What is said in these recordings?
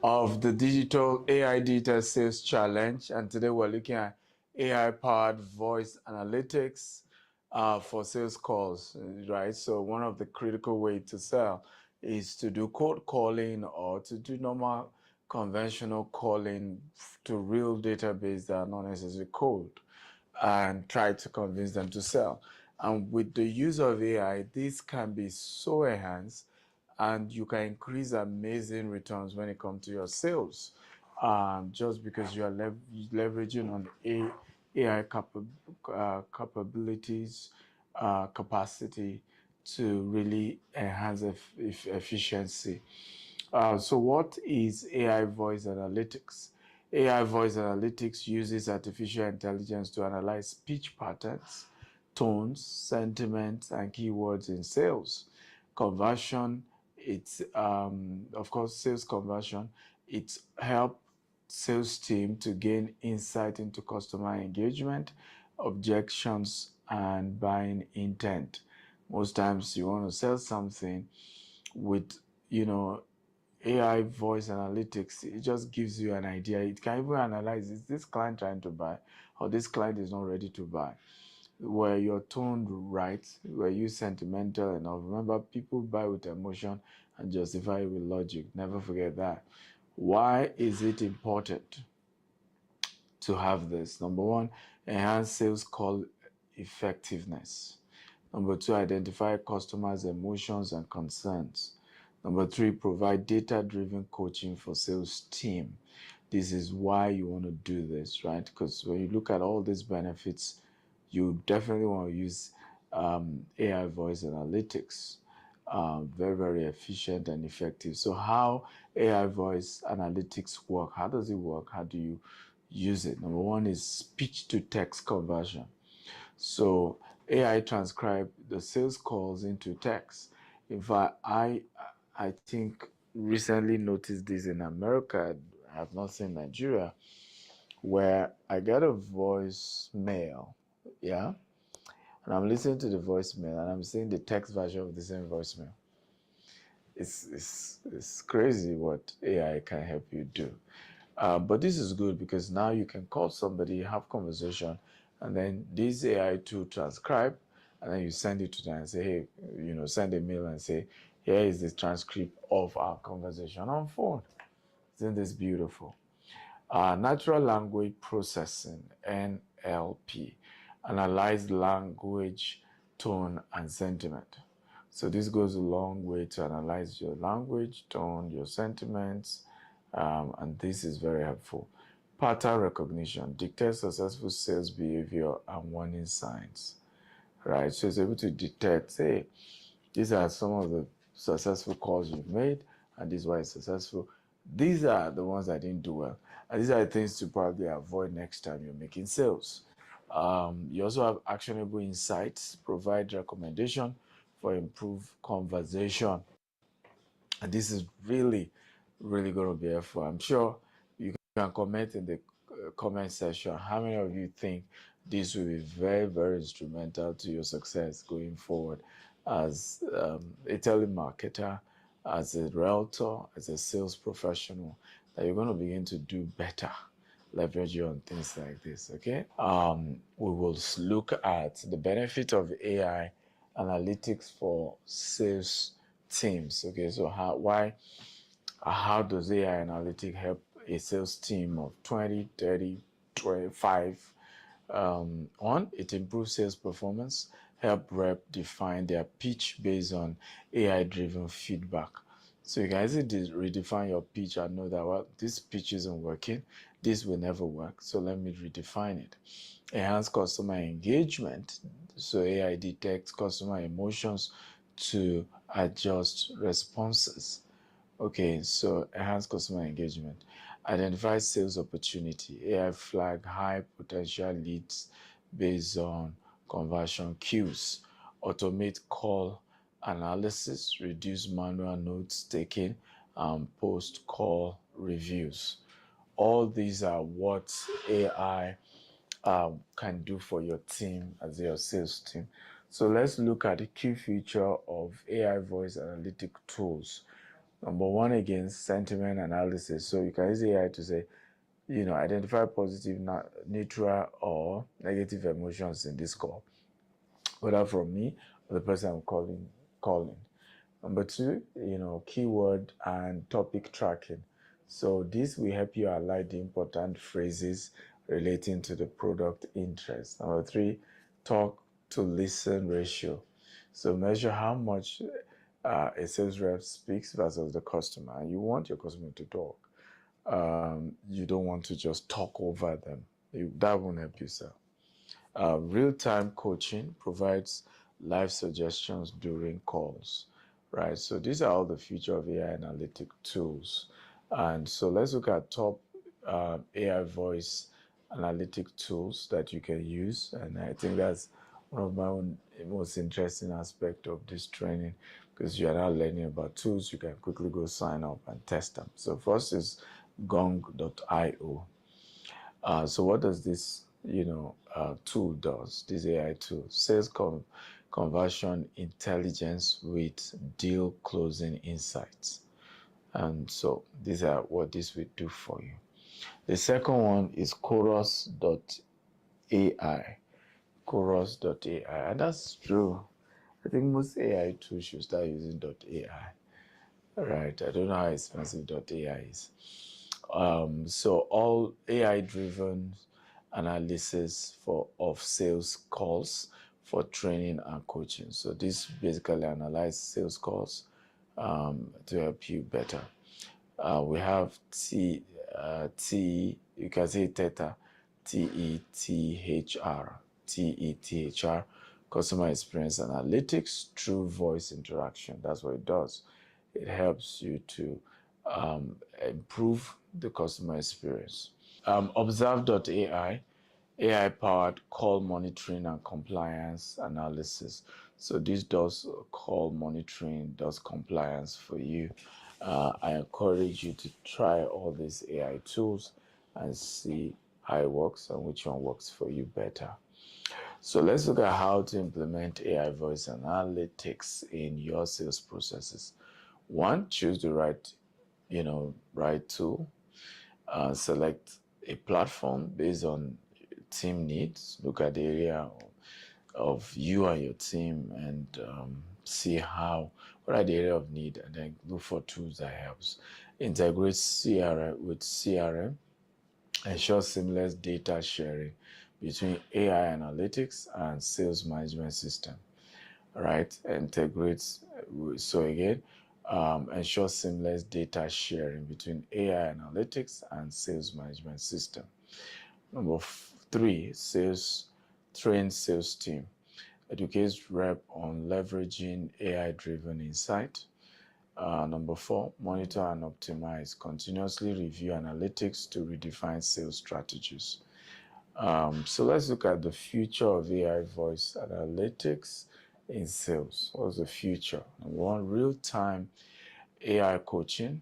of the digital AI digital sales challenge. And today we're looking at AI powered voice analytics for sales calls, right? So one of the critical ways to sell is to do cold calling or to do normal conventional calling to real database that are not necessarily cold and try to convince them to sell. And with the use of AI, this can be so enhanced and you can increase amazing returns when it comes to your sales, just because you are leveraging on AI capabilities, capacity to really enhance efficiency. So what is AI voice analytics? AI voice analytics uses artificial intelligence to analyze speech patterns, tones, sentiments, and keywords in sales. Conversion, it's of course sales conversion. It's help sales team to gain insight into customer engagement, objections, and buying intent. Most times you want to sell something with, you know, AI voice analytics, it just gives you an idea. It can even analyze, is this client trying to buy or this client is not ready to buy? Were your tone right? Were you sentimental enough? Remember, people buy with emotion and justify it with logic. Never forget that. Why is it important to have this? Number one, enhance sales call effectiveness. Number two, identify customers' emotions and concerns. Number three, provide data-driven coaching for sales team. This is why you want to do this, right? Because when you look at all these benefits, you definitely want to use AI voice analytics. Very, very efficient and effective. So how AI voice analytics work? How does it work? How do you use it? Number one is speech to text conversion. So AI transcribe the sales calls into text. In fact, I think recently noticed this in America. I have not seen Nigeria, where I get a voicemail, yeah, and I'm listening to the voicemail and I'm seeing the text version of the same voicemail. It's crazy what AI can help you do. But this is good because now you can call somebody, have conversation, and then this AI tool transcribe, and then you send it to them and say, hey, send a mail and say, here is the transcript of our conversation on phone. Isn't this beautiful? Natural language processing, NLP, analyze language, tone, and sentiment. So this goes a long way to analyze your language, tone, your sentiments, and this is very helpful. Pattern recognition dictates successful sales behavior and warning signs, right? So it's able to detect, hey, these are some of the successful calls you've made, and this is why it's successful. These are the ones that didn't do well, and these are the things to probably avoid next time you're making sales. You also have actionable insights, provide recommendation for improved conversation. And this is really, really going to be helpful. I'm sure you can comment in the comment section how many of you think this will be very, very instrumental to your success going forward as a telemarketer, as a realtor, as a sales professional, that you're going to begin to do better, leverage you on things like this, okay? We will look at the benefit of AI analytics for sales teams, okay? So how does AI analytics help a sales team of 20, 30, 25? One, it improves sales performance, help rep define their pitch based on AI-driven feedback. So you can easily redefine your pitch and know that, well, this pitch isn't working, this will never work, so let me redefine it. Enhance customer engagement. So AI detects customer emotions to adjust responses. Okay, so enhance customer engagement. Identify sales opportunity. AI flag high potential leads based on conversion cues. Automate call analysis. Reduce manual notes taking and post call reviews. All these are what AI can do for your team as your sales team. So let's look at the key feature of AI voice analytic tools. Number one, again, sentiment analysis. So you can use AI to say, identify positive, neutral, or negative emotions in this call, whether from me or the person I'm calling. Number two, keyword and topic tracking. So this will help you highlight the important phrases relating to the product interest. Number three, talk to listen ratio. So measure how much a sales rep speaks versus the customer. And you want your customer to talk. You don't want to just talk over them. That won't help you sell. Real-time coaching provides live suggestions during calls, right? So these are all the future of AI analytic tools. And so let's look at top AI voice analytic tools that you can use. And I think that's one of my most interesting aspect of this training, because you are now learning about tools. You can quickly go sign up and test them. So first is gong.io. So what does this, tool does? This AI tool, sales conversion intelligence with deal closing insights. And so these are what this will do for you. The second one is chorus.ai. Chorus.ai. And that's true. I think most AI tools should start using .ai. Right. I don't know how expensive .ai is. So all AI-driven analysis of sales calls for training and coaching. So this basically analyze sales calls to help you better. We have you can say Theta, TETHR, customer experience analytics through voice interaction. That's what it does. It helps you to improve the customer experience. Observe.ai, AI-powered call monitoring and compliance analysis. So this does call monitoring, does compliance for you. I encourage you to try all these AI tools and see how it works and which one works for you better. So let's look at how to implement AI voice analytics in your sales processes. One, choose the right tool. Select a platform based on team needs. Look at the area of you and your team and see what are the area of need, and then look for tools that helps. Integrate CRM. Ensure seamless data sharing between AI analytics and sales management system. Right? Integrate. So again, ensure seamless data sharing between AI analytics and sales management system. Number three, train sales team. Educate rep on leveraging AI-driven insight. Number four, monitor and optimize. Continuously review analytics to redefine sales strategies. So let's look at the future of AI voice analytics in sales. What's the future? Number one, real-time AI coaching.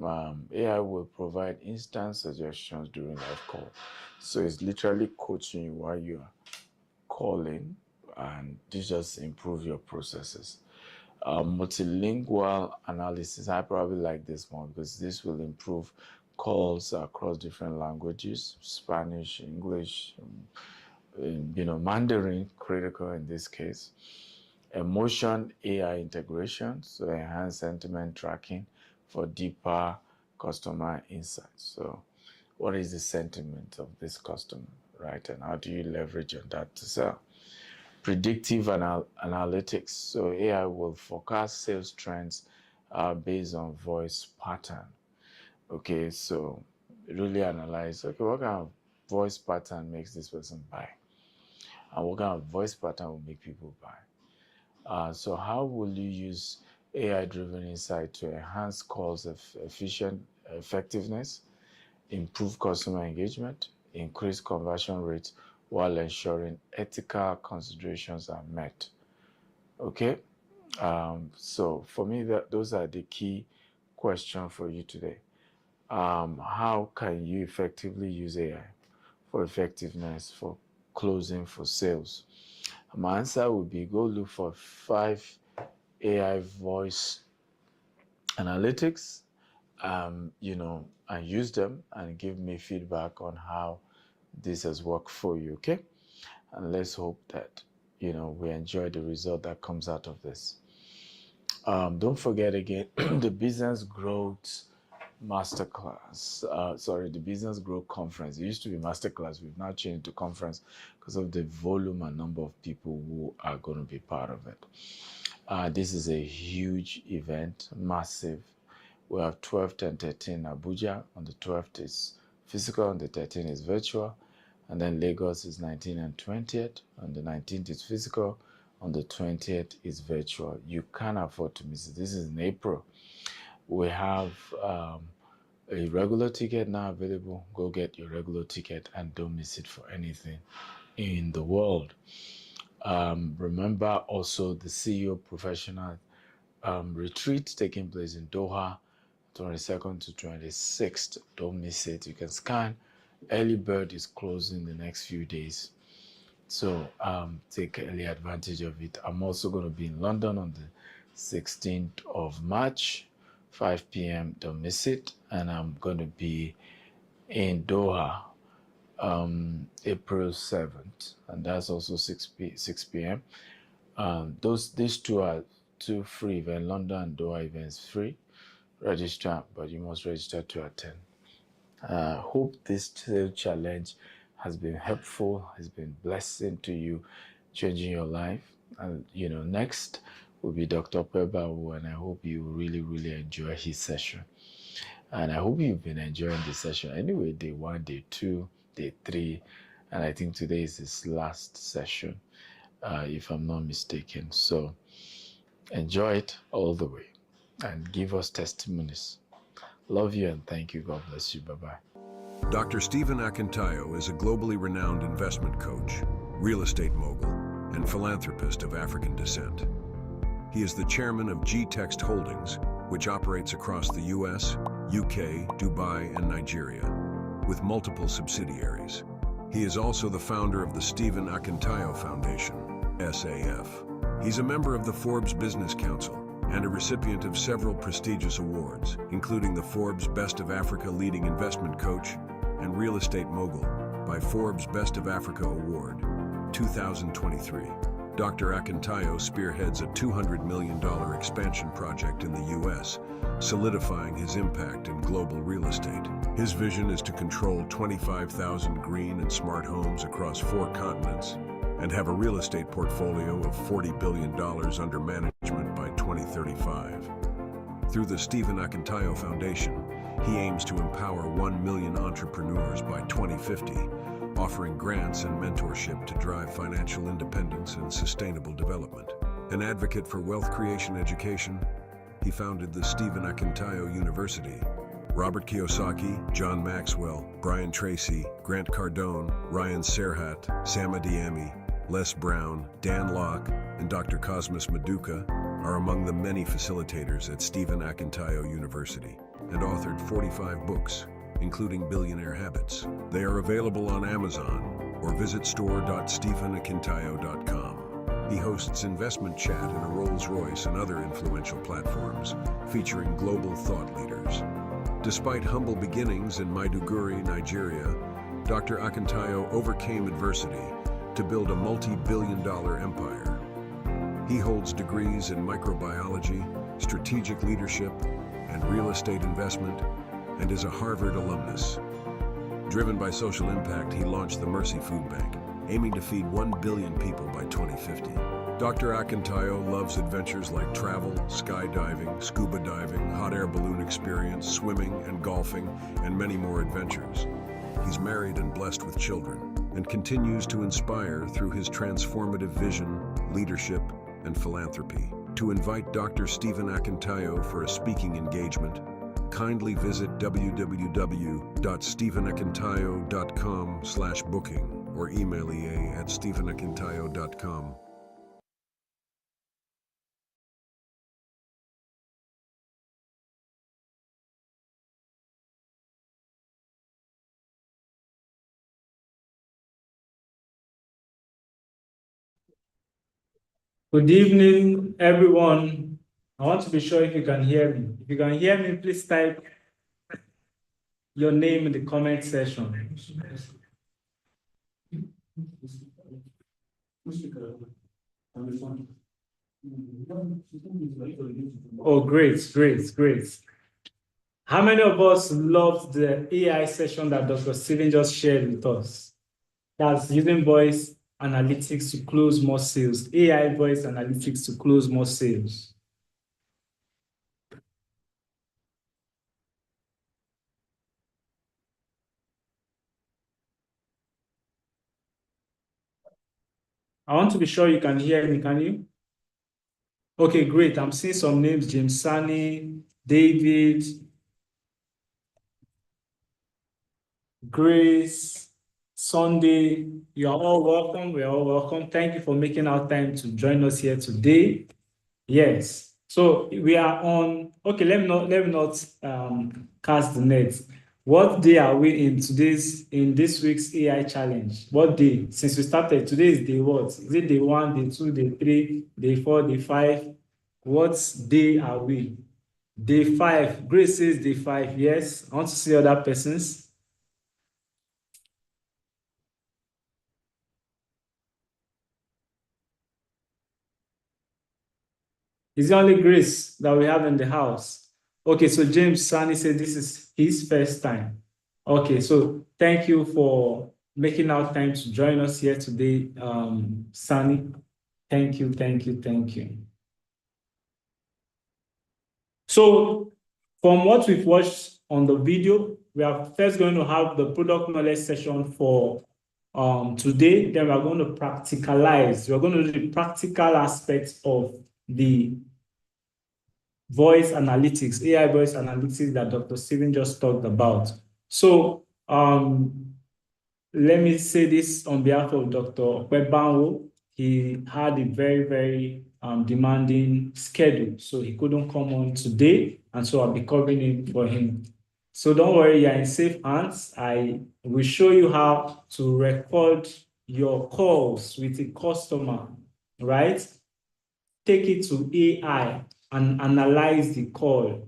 AI will provide instant suggestions during live call. So it's literally coaching you while you are calling, and this just improve your processes. Multilingual analysis. I probably like this one because this will improve calls across different languages, Spanish, English, Mandarin, critical in this case. Emotion AI integration, so enhance sentiment tracking for deeper customer insights. So what is the sentiment of this customer, right? And how do you leverage on that to sell? Predictive analytics. So AI will forecast sales trends based on voice pattern. Okay, so really analyze, okay, what kind of voice pattern makes this person buy? And what kind of voice pattern will make people buy? So how will you use AI-driven insight to enhance calls effectiveness, improve customer engagement, increase conversion rates while ensuring ethical considerations are met? Okay, so for me, those are the key questions for you today. How can you effectively use AI for effectiveness, for closing, for sales? My answer would be go look for 5 AI voice analytics, and use them and give me feedback on how this has worked for you, okay? And let's hope that, we enjoy the result that comes out of this. Don't forget again, the Business Growth Masterclass. The Business Growth Conference. It used to be Masterclass. We've now changed to conference because of the volume and number of people who are going to be part of it. This is a huge event, massive. We have 12th and 13th Abuja. On the 12th is physical, on the 13th is virtual. And then Lagos is 19th and 20th. On the 19th is physical. On the 20th is virtual. You can't afford to miss it. This is in April. We have a regular ticket now available. Go get your regular ticket and don't miss it for anything in the world. Remember also the CEO Professional retreat taking place in Doha, 22nd to 26th. Don't miss it. You can scan. Early bird is closing the next few days, so take early advantage of it. I'm also going to be in London on the 16th of March, 5 p.m. Don't miss it. And I'm going to be in Doha April 7th, and that's also 6 p.m. These two are two free events. London and Doha events free. Register, but you must register to attend. Hope this challenge has been helpful, has been blessing to you, changing your life. And next will be Dr. Pebawu, and I hope you really, really enjoy his session. And I hope you've been enjoying the session. Anyway, day 1, day 2, day 3, and I think today is his last session, if I'm not mistaken. So enjoy it all the way and give us testimonies. Love you and thank you. God bless you. Bye-bye. Dr. Stephen Akintayo is a globally renowned investment coach, real estate mogul, and philanthropist of African descent. He is the chairman of G-Text Holdings, which operates across the US, UK, Dubai, and Nigeria, with multiple subsidiaries. He is also the founder of the Stephen Akintayo Foundation, SAF. He's a member of the Forbes Business Council and a recipient of several prestigious awards, including the Forbes Best of Africa Leading Investment Coach and Real Estate Mogul by Forbes Best of Africa Award, 2023. Dr. Akintayo spearheads a $200 million expansion project in the US, solidifying his impact in global real estate. His vision is to control 25,000 green and smart homes across 4 continents and have a real estate portfolio of $40 billion under management by 2035. Through the Stephen Akintayo Foundation, he aims to empower 1 million entrepreneurs by 2050, offering grants and mentorship to drive financial independence and sustainable development. An advocate for wealth creation education, he founded the Stephen Akintayo University. Robert Kiyosaki, John Maxwell, Brian Tracy, Grant Cardone, Ryan Serhat, Sam Adeyemi, Les Brown, Dan Locke, and Dr. Cosmas Maduka are among the many facilitators at Stephen Akintayo University and authored 45 books, including Billionaire Habits. They are available on Amazon or visit store.stephenakintayo.com. He hosts investment chat in a Rolls-Royce and other influential platforms, featuring global thought leaders. Despite humble beginnings in Maiduguri, Nigeria, Dr. Akintayo overcame adversity to build a multi-billion-dollar empire. He holds degrees in microbiology, strategic leadership, and real estate investment, and is a Harvard alumnus. Driven by social impact, he launched the Mercy Food Bank, aiming to feed 1 billion people by 2050. Dr. Akintayo loves adventures like travel, skydiving, scuba diving, hot air balloon experience, swimming and golfing, and many more adventures. He's married and blessed with children, and continues to inspire through his transformative vision, leadership, and philanthropy. To invite Dr. Stephen Akintayo for a speaking engagement, kindly visit www.stephenakintayo.com/booking or email ea@stephenakintayo.com. Good evening, everyone. I want to be sure if you can hear me. If you can hear me, please type your name in the comment section. Oh, great, great, great. How many of us loved the AI session that Dr. Steven just shared with us? That's using voice analytics to close more sales. AI voice analytics to close more sales. I want to be sure you can hear me, can you? Okay, great. I'm seeing some names, James Sani, David, Grace, Sunday. You are all welcome. We are all welcome. Thank you for making our time to join us here today. Yes. So we are on. Okay, let me not cast the net. What day are we in this week's AI challenge? What day? Since we started, today is day what? Is it day 1, day 2, day 3, day 4, day 5? What day are we? Day 5. Grace says day 5. Yes. I want to see other persons. It's only Grace that we have in the house. Okay, so James Sani said this is his first time. Okay, so thank you for making out time to join us here today, Sani. Thank you, thank you, thank you. So from what we've watched on the video, we are first going to have the product knowledge session for today. Then we're going to practicalize. We're going to do the practical aspects of the voice analytics, AI voice analytics that Dr. Steven just talked about. So let me say this on behalf of Dr. Okwebanwo. He had a very, very demanding schedule, so he couldn't come on today, and so I'll be covering it for him. So don't worry, you're in safe hands. I will show you how to record your calls with a customer, right? Take it to AI and analyze the call.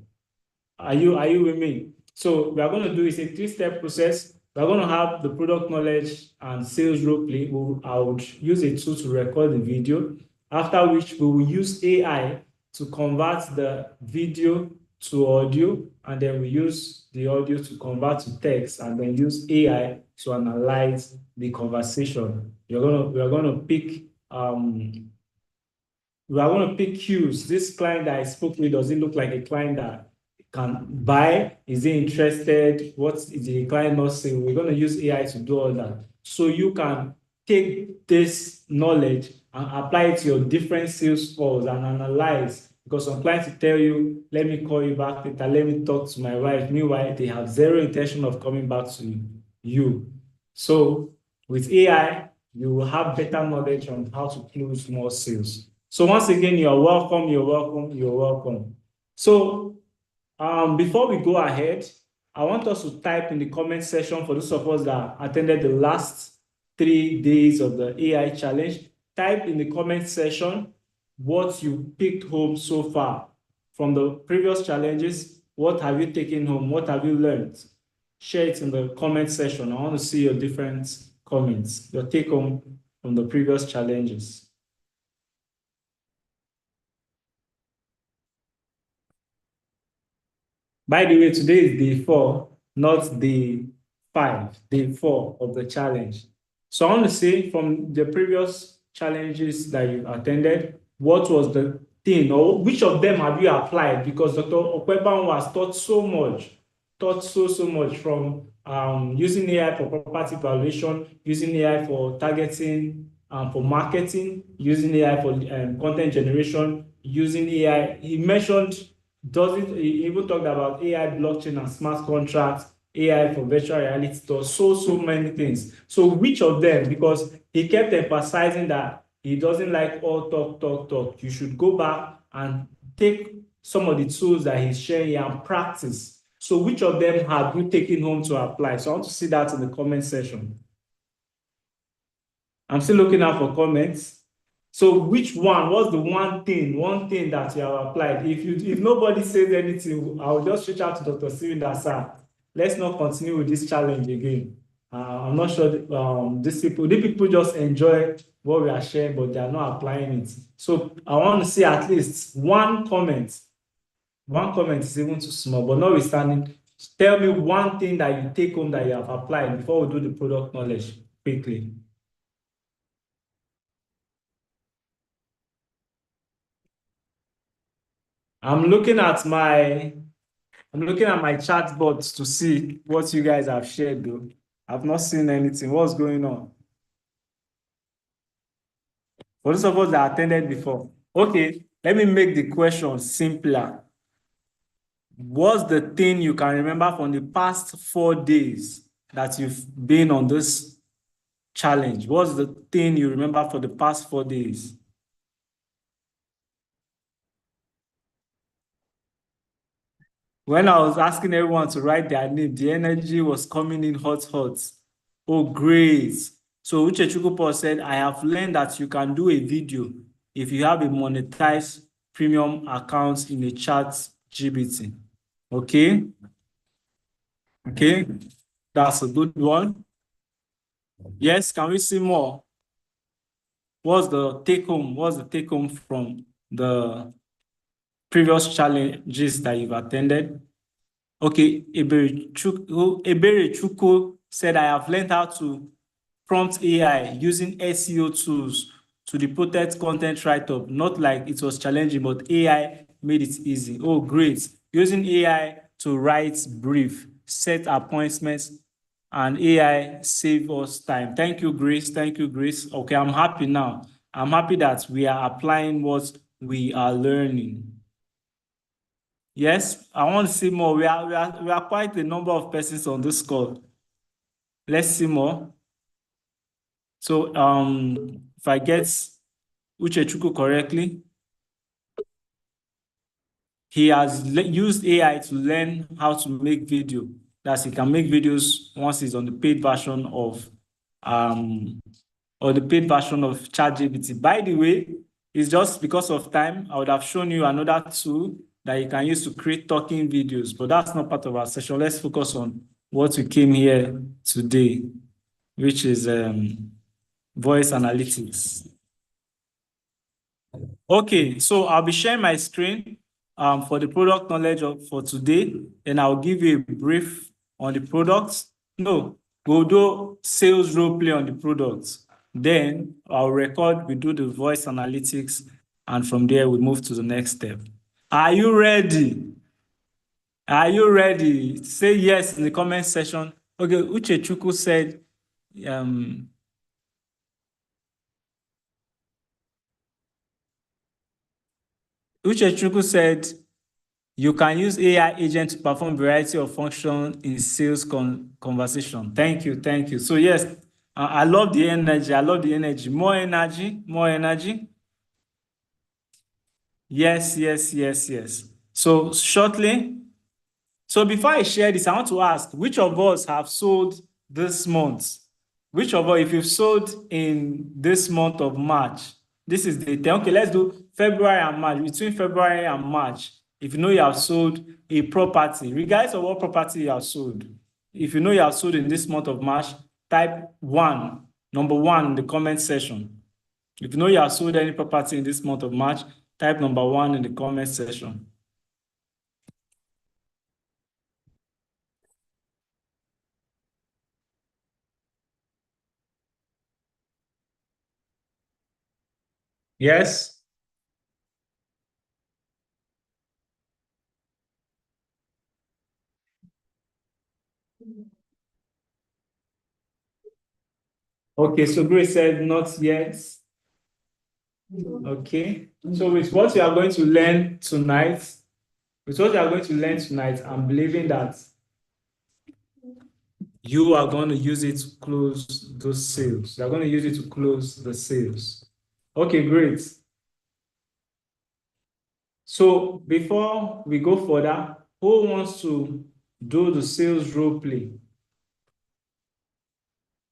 Are you with me? So we are going to do is a 3-step process. We're going to have the product knowledge and sales role play. I would use a tool to record the video, after which we will use AI to convert the video to audio, and then we use the audio to convert to text, and then use AI to analyze the conversation. We are going to pick we are going to pick cues. This client that I spoke with, does it look like a client that can buy? Is he interested? What is the client not saying? We're going to use AI to do all that. So you can take this knowledge and apply it to your different sales calls and analyze. Because some clients will tell you, let me call you back later, let me talk to my wife. Meanwhile, they have zero intention of coming back to you. So with AI, you will have better knowledge on how to close more sales. So once again, you're welcome, you're welcome, you're welcome. So before we go ahead, I want us to type in the comment section for those of us that attended the last 3 days of the AI challenge. Type in the comment section what you picked home so far from the previous challenges. What have you taken home? What have you learned? Share it in the comment section. I want to see your different comments, your take home from the previous challenges. By the way, today is day 4, not day 5, day 4 of the challenge. So I want to say from the previous challenges that you attended, what was the thing, or which of them have you applied? Because Dr. Okweban was taught so much, so much from using AI for property valuation, using AI for targeting, for marketing, using AI for content generation, using AI. He mentioned he even talked about AI blockchain and smart contracts, AI for virtual reality stores, so many things. So which of them? Because he kept emphasizing that he doesn't like all talk. You should go back and take some of the tools that he's sharing and practice. So which of them have you taken home to apply? So I want to see that in the comment section. I'm still looking out for comments. So which one? What's the one thing that you have applied? If nobody says anything, I'll just reach out to Dr. Steven that, sir, let's not continue with this challenge again. I'm not sure these people just enjoy what we are sharing, but they are not applying it. So I want to see at least one comment. One comment is even too small, but notwithstanding, tell me one thing that you take home that you have applied before we do the product knowledge quickly. I'm looking at my chat box to see what you guys have shared though. I've not seen anything. What's going on? For those of us that attended before. Okay, let me make the question simpler. What's the thing you can remember from the past 4 days that you've been on this challenge? What's the thing you remember for the past 4 days? When I was asking everyone to write their name, the energy was coming in hot, hot. Oh, great. So Uche Chukwupo said, I have learned that you can do a video if you have a monetized premium account in a chat GBT. Okay. Okay. That's a good one. Yes, can we see more? What's the take home? What's the take home from the previous challenges that you've attended? Okay, Ebere Chukwu said, I have learned how to prompt AI using SEO tools to the protect content write-up. Not like it was challenging, but AI made it easy. Oh, great. Using AI to write brief, set appointments, and AI save us time. Thank you, Grace. Thank you, Grace. Okay, I'm happy now. I'm happy that we are applying what we are learning. Yes, I want to see more. We are quite a number of persons on this call. Let's see more. So if I get Uche Chukwu correctly, he has used AI to learn how to make video. That he can make videos once he's on the paid version of ChatGPT. By the way, it's just because of time. I would have shown you another tool that you can use to create talking videos, but that's not part of our session. Let's focus on what we came here today, which is voice analytics. Okay, so I'll be sharing my screen for the product knowledge for today, and I'll give you a brief on the products. No, we'll do sales role play on the products. Then I'll record, we do the voice analytics, and from there we move to the next step. Are you ready? Are you ready? Say yes in the comment section. Okay, Uche Chukwu said, Uche Chukwu said, you can use AI agent to perform variety of functions in sales conversation. Thank you, thank you. So yes, I love the energy. I love the energy. More energy, more energy. Yes, yes, yes, yes. So shortly, so before I share this, I want to ask, which of us have sold this month? Which of us, if you've sold in this month of March, this is the 10. Okay, let's do February and March. Between February and March, if you know you have sold a property, regardless of what property you have sold, if you know you have sold in this month of March, type number one in the comment section. If you know you have sold any property in this month of March, type number one in the comment section. Yes? Okay, so Grace said not yet. Okay, so with what you are going to learn tonight, I'm believing that you are going to use it to close those sales. You're going to use it to close the sales. Okay, great. So before we go further, who wants to do the sales role play?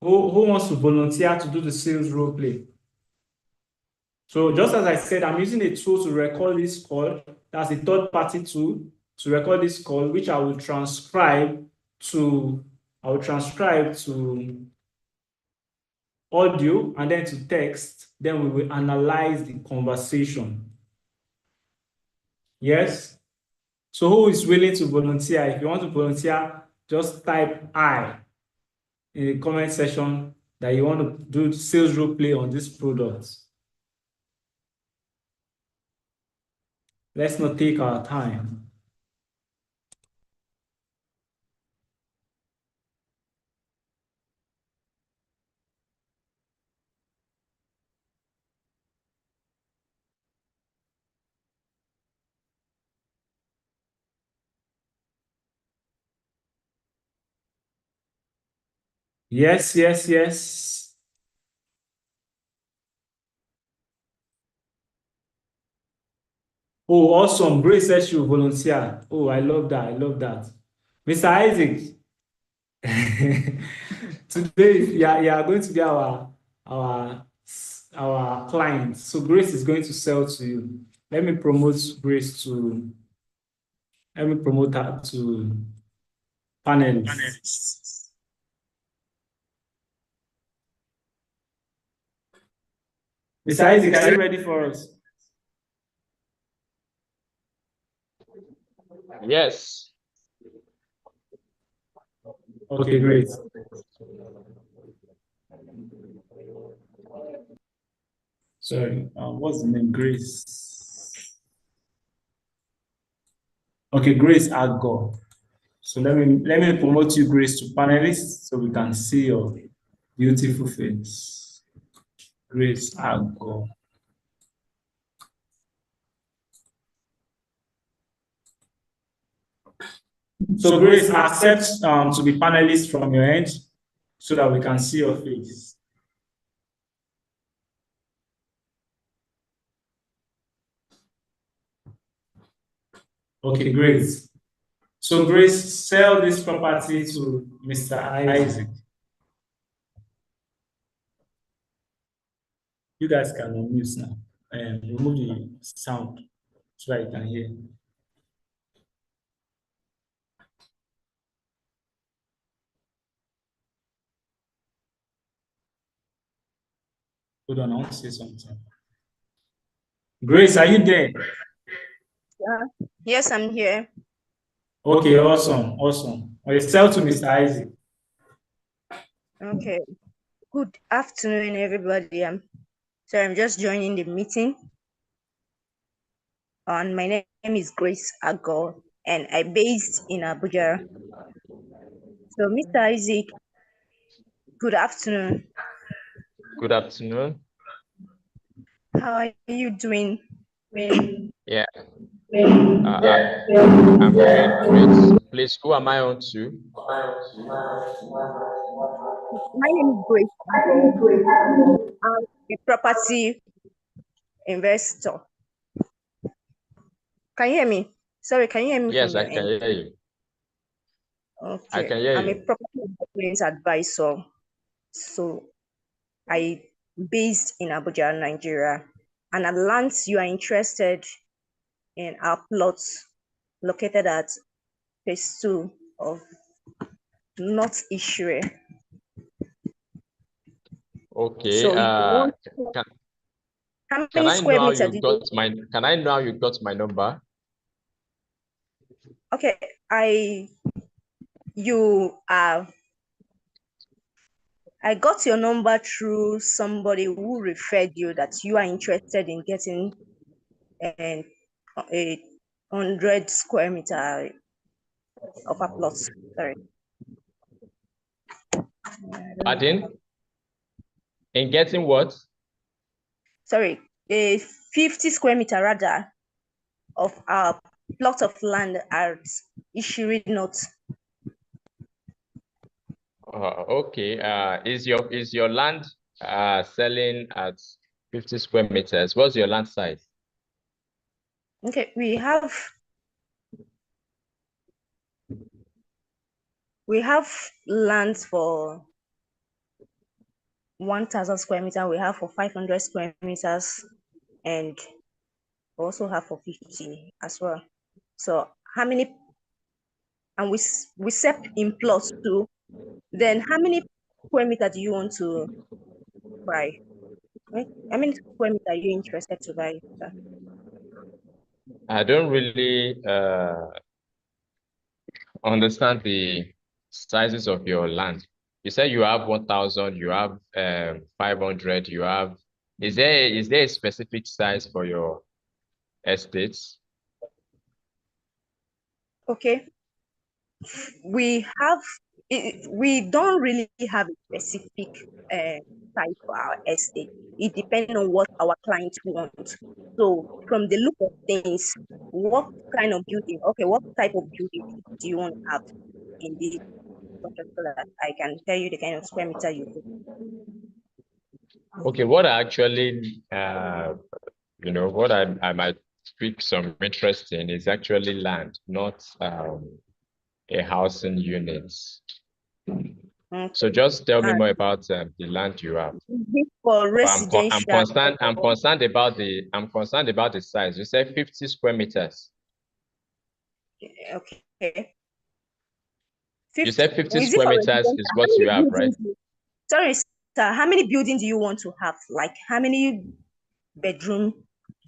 Who wants to volunteer to do the sales role play? So just as I said, I'm using a tool to record this call. That's a third-party tool to record this call, which I will transcribe to audio and then to text. Then we will analyze the conversation. Yes. So who is willing to volunteer? If you want to volunteer, just type I in the comment section that you want to do sales role play on this product. Let's not take our time. Yes, yes, yes. Oh, awesome. Grace says she will volunteer. Oh, I love that. I love that. Mr. Isaac, today you are going to be our client. So Grace is going to sell to you. Let me promote her to panelists. Mr. Isaac, are you ready for us? Yes. Okay, great. Sorry, what's the name? Grace. Okay, Grace Agor. So let me promote you, Grace, to panelists so we can see your beautiful face. Grace Agor. So Grace, accept to be panelist from your end so that we can see your face. Okay, great. So Grace, sell this property to Mr. Isaac. You guys can unmute now and remove the sound so that you can hear. Hold on, I want to say something. Grace, are you there? Yeah. Yes, I'm here. Okay, awesome, awesome. Okay, sell to Mr. Isaac. Okay. Good afternoon, everybody. I'm just joining the meeting. And my name is Grace Agor, and I'm based in Abuja. So, Mr. Isaac, good afternoon. Good afternoon. How are you doing? Yeah. I'm doing great. Please, who am I on to? My name is Grace Agor. I'm a property investor. Can you hear me? Sorry, can you hear me Yes, from I your can end? hear you. I Okay. can hear I'm a you. property investment advisor. So I based in Abuja, Nigeria. And at Lance, you are interested in our plots located at phase 2 of North Ishure. Okay. So you want Can how can many I know square how meters you did got you? my can I know how you got my number? Okay, I got your number through somebody who referred you that you are interested in getting a 100 square meter of a plot. Sorry. Pardon? In getting what? Sorry, a 50 square meter rather of our plot of land at Ishiri North. Okay. Is your land selling at 50 square meters? What's your land size? Okay, we have lands for 1,000 square meters. We have for 500 square meters. and also have for 50 as well. So how many, and we set in plots too, then how many square meter do you want to buy? Right? How many square meter are you interested to buy, sir? I don't really understand the sizes of your land. You said you have 1,000, you have 500, you have. Is there a specific size for your estates? Okay, we don't really have a specific size for our estate. It depends on what our clients want. So from the look of things, what kind of building, okay, what type of building do you want to have in this project so that I can tell you the kind of square meter you do? Okay, what I actually, what I might pick some interest in is actually land, not a housing unit. Okay. So just tell me more about the land you have. Is it for I'm residential? concerned. I'm concerned about the size. You said 50 square meters. Okay. You 50, said 50 is it square for meters residential? is How what you many have, right? buildings sorry, sir, how many buildings do you want to have? Like how many bedroom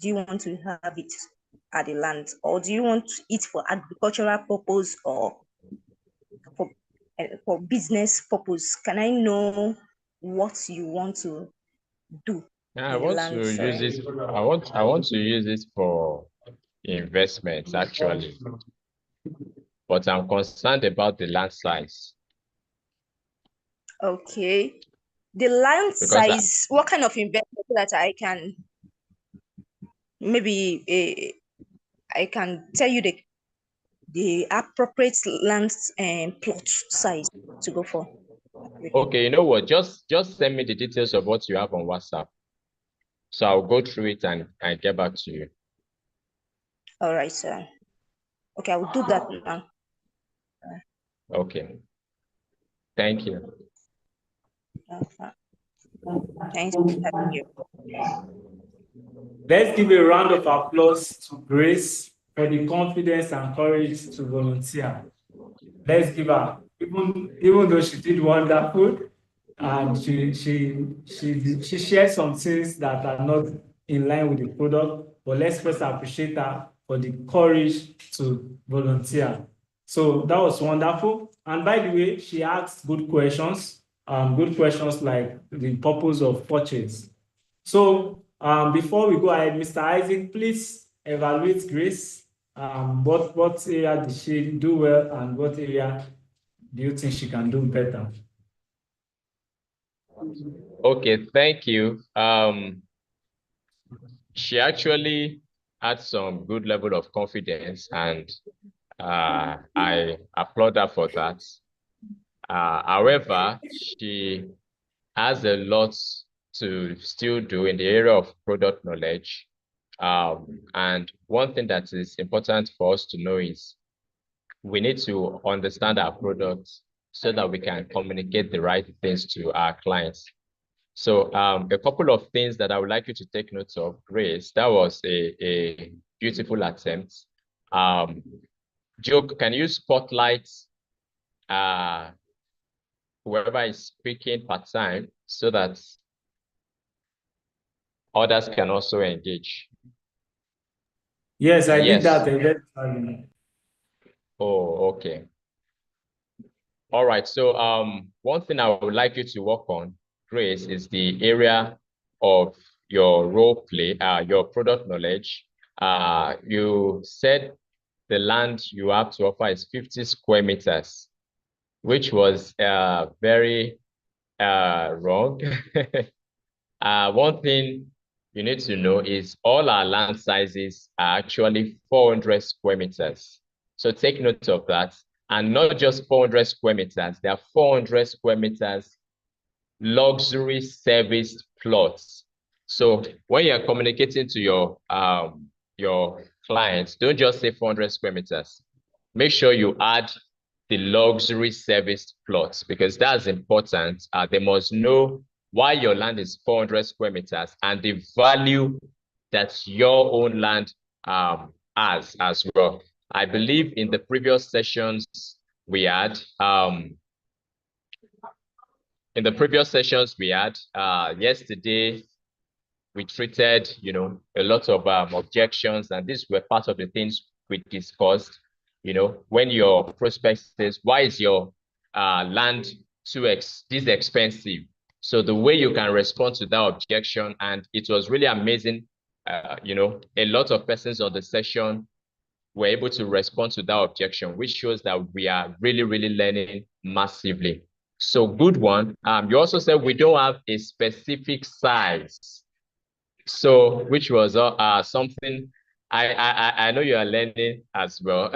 do you want to have it at the land? Or do you want it for agricultural purpose or for business purpose? Can I know what you want to do Yeah, I in the want land? to use Sorry. it. I want to use it for investments actually, but I'm concerned about the land size Okay. The land because size, what kind of investment so that I can maybe I can tell you the appropriate land and plot size to go for. okay, you know what? Just send me the details of what you have on WhatsApp, so I'll go through it and get back to you. All right, sir. Okay, I will do that now. Okay, thank you. Uh, Thanks. Thank you. Let's give a round of applause to Grace for the confidence and courage to volunteer. Let's give her, even though she did wonderful, and she shared some things that are not in line with the product, but let's first appreciate her for the courage to volunteer. So that was wonderful. And by the way, she asked good questions like the purpose of purchase. So before we go ahead, Mr. Isaac, please evaluate Grace. What area did she do well, and what area do you think she can do better? Okay, thank you. She actually had some good level of confidence, and I applaud her for that. However, she has a lot to still do in the area of product knowledge. And one thing that is important for us to know is we need to understand our products so that we can communicate the right things to our clients. So a couple of things that I would like you to take note of, Grace. That was a beautiful attempt. Joe, can you spotlight whoever is speaking part-time so that others can also engage? Yes, I did Yes. that eventually. Oh, okay. All right. So one thing I would like you to work on, Grace, is the area of your role play, your product knowledge. You said the land you have to offer is 50 square meters, which was very wrong. One thing you need to know is all our land sizes are actually 400 square meters. So take note of that. And not just 400 square meters, there are 400 square meters luxury service plots. So when you're communicating to your clients, don't just say 400 square meters. Make sure you add the luxury service plots because that's important. They must know why your land is 400 square meters and the value that your own land has as well. I believe in the previous sessions we had, yesterday, we treated, a lot of objections, and these were part of the things we discussed. When your prospect says, why is your land this expensive? So the way you can respond to that objection, and it was really amazing. A lot of persons on the session were able to respond to that objection, which shows that we are really, really learning massively. So good one. You also said we don't have a specific size. So, which was something I know you are learning as well.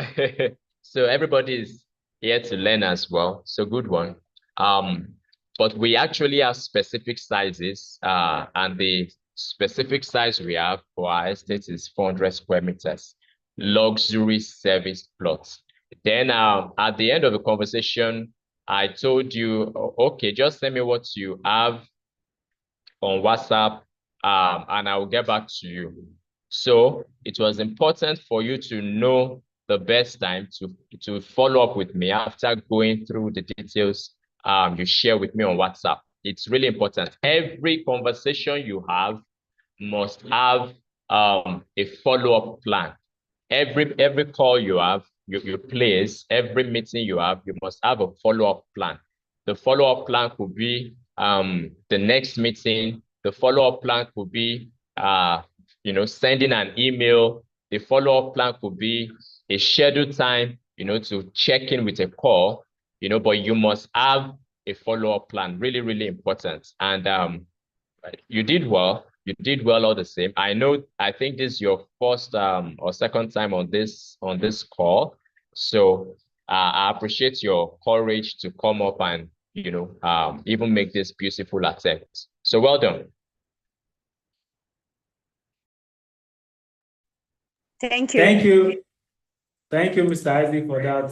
So everybody is here to learn as well. So good one. But we actually have specific sizes, and the specific size we have for our estate is 400 square meters, luxury service plots. Then at the end of the conversation, I told you, okay, just tell me what you have on WhatsApp, and I will get back to you. So it was important for you to know the best time to follow up with me after going through the details you share with me on WhatsApp. It's really important. Every conversation you have must have a follow-up plan. Every call you have, you place, every meeting you have, you must have a follow-up plan. The follow-up plan could be the next meeting. The follow-up plan could be sending an email. The follow-up plan could be a scheduled time, to check in with a call, but you must have a follow-up plan. Really, really important. And you did well. You did well all the same. I think this is your first or second time on this call. So I appreciate your courage to come up and even make this beautiful attempt. So well done. Thank you. Thank you. Thank you, Mr. Isaac, for that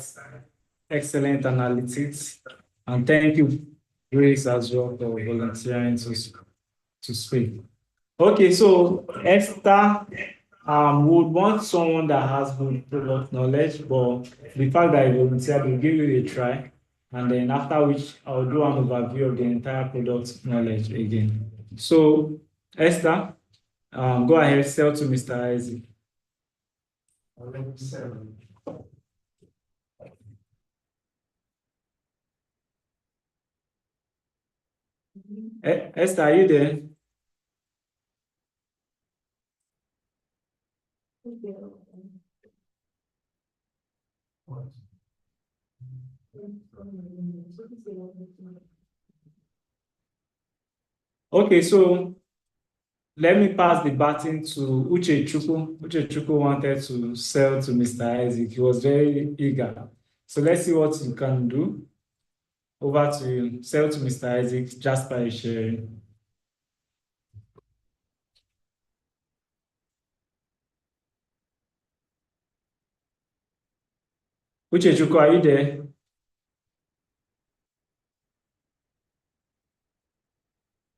excellent analytics. And thank you, Grace, as well, for volunteering to speak. Okay, so Esther would want someone that has good product knowledge, but the fact that you volunteered will give you a try. And then after which I'll do an overview of the entire product knowledge again. So Esther, go ahead, sell to Mr. Isaac. Esther, are you there? Okay, so let me pass the baton to Uchechukwu. Uchechukwu wanted to sell to Mr. Isaac. He was very eager. So let's see what you can do. Over to you. Sell to Mr. Isaac just by sharing. Uchechukwu, are you there?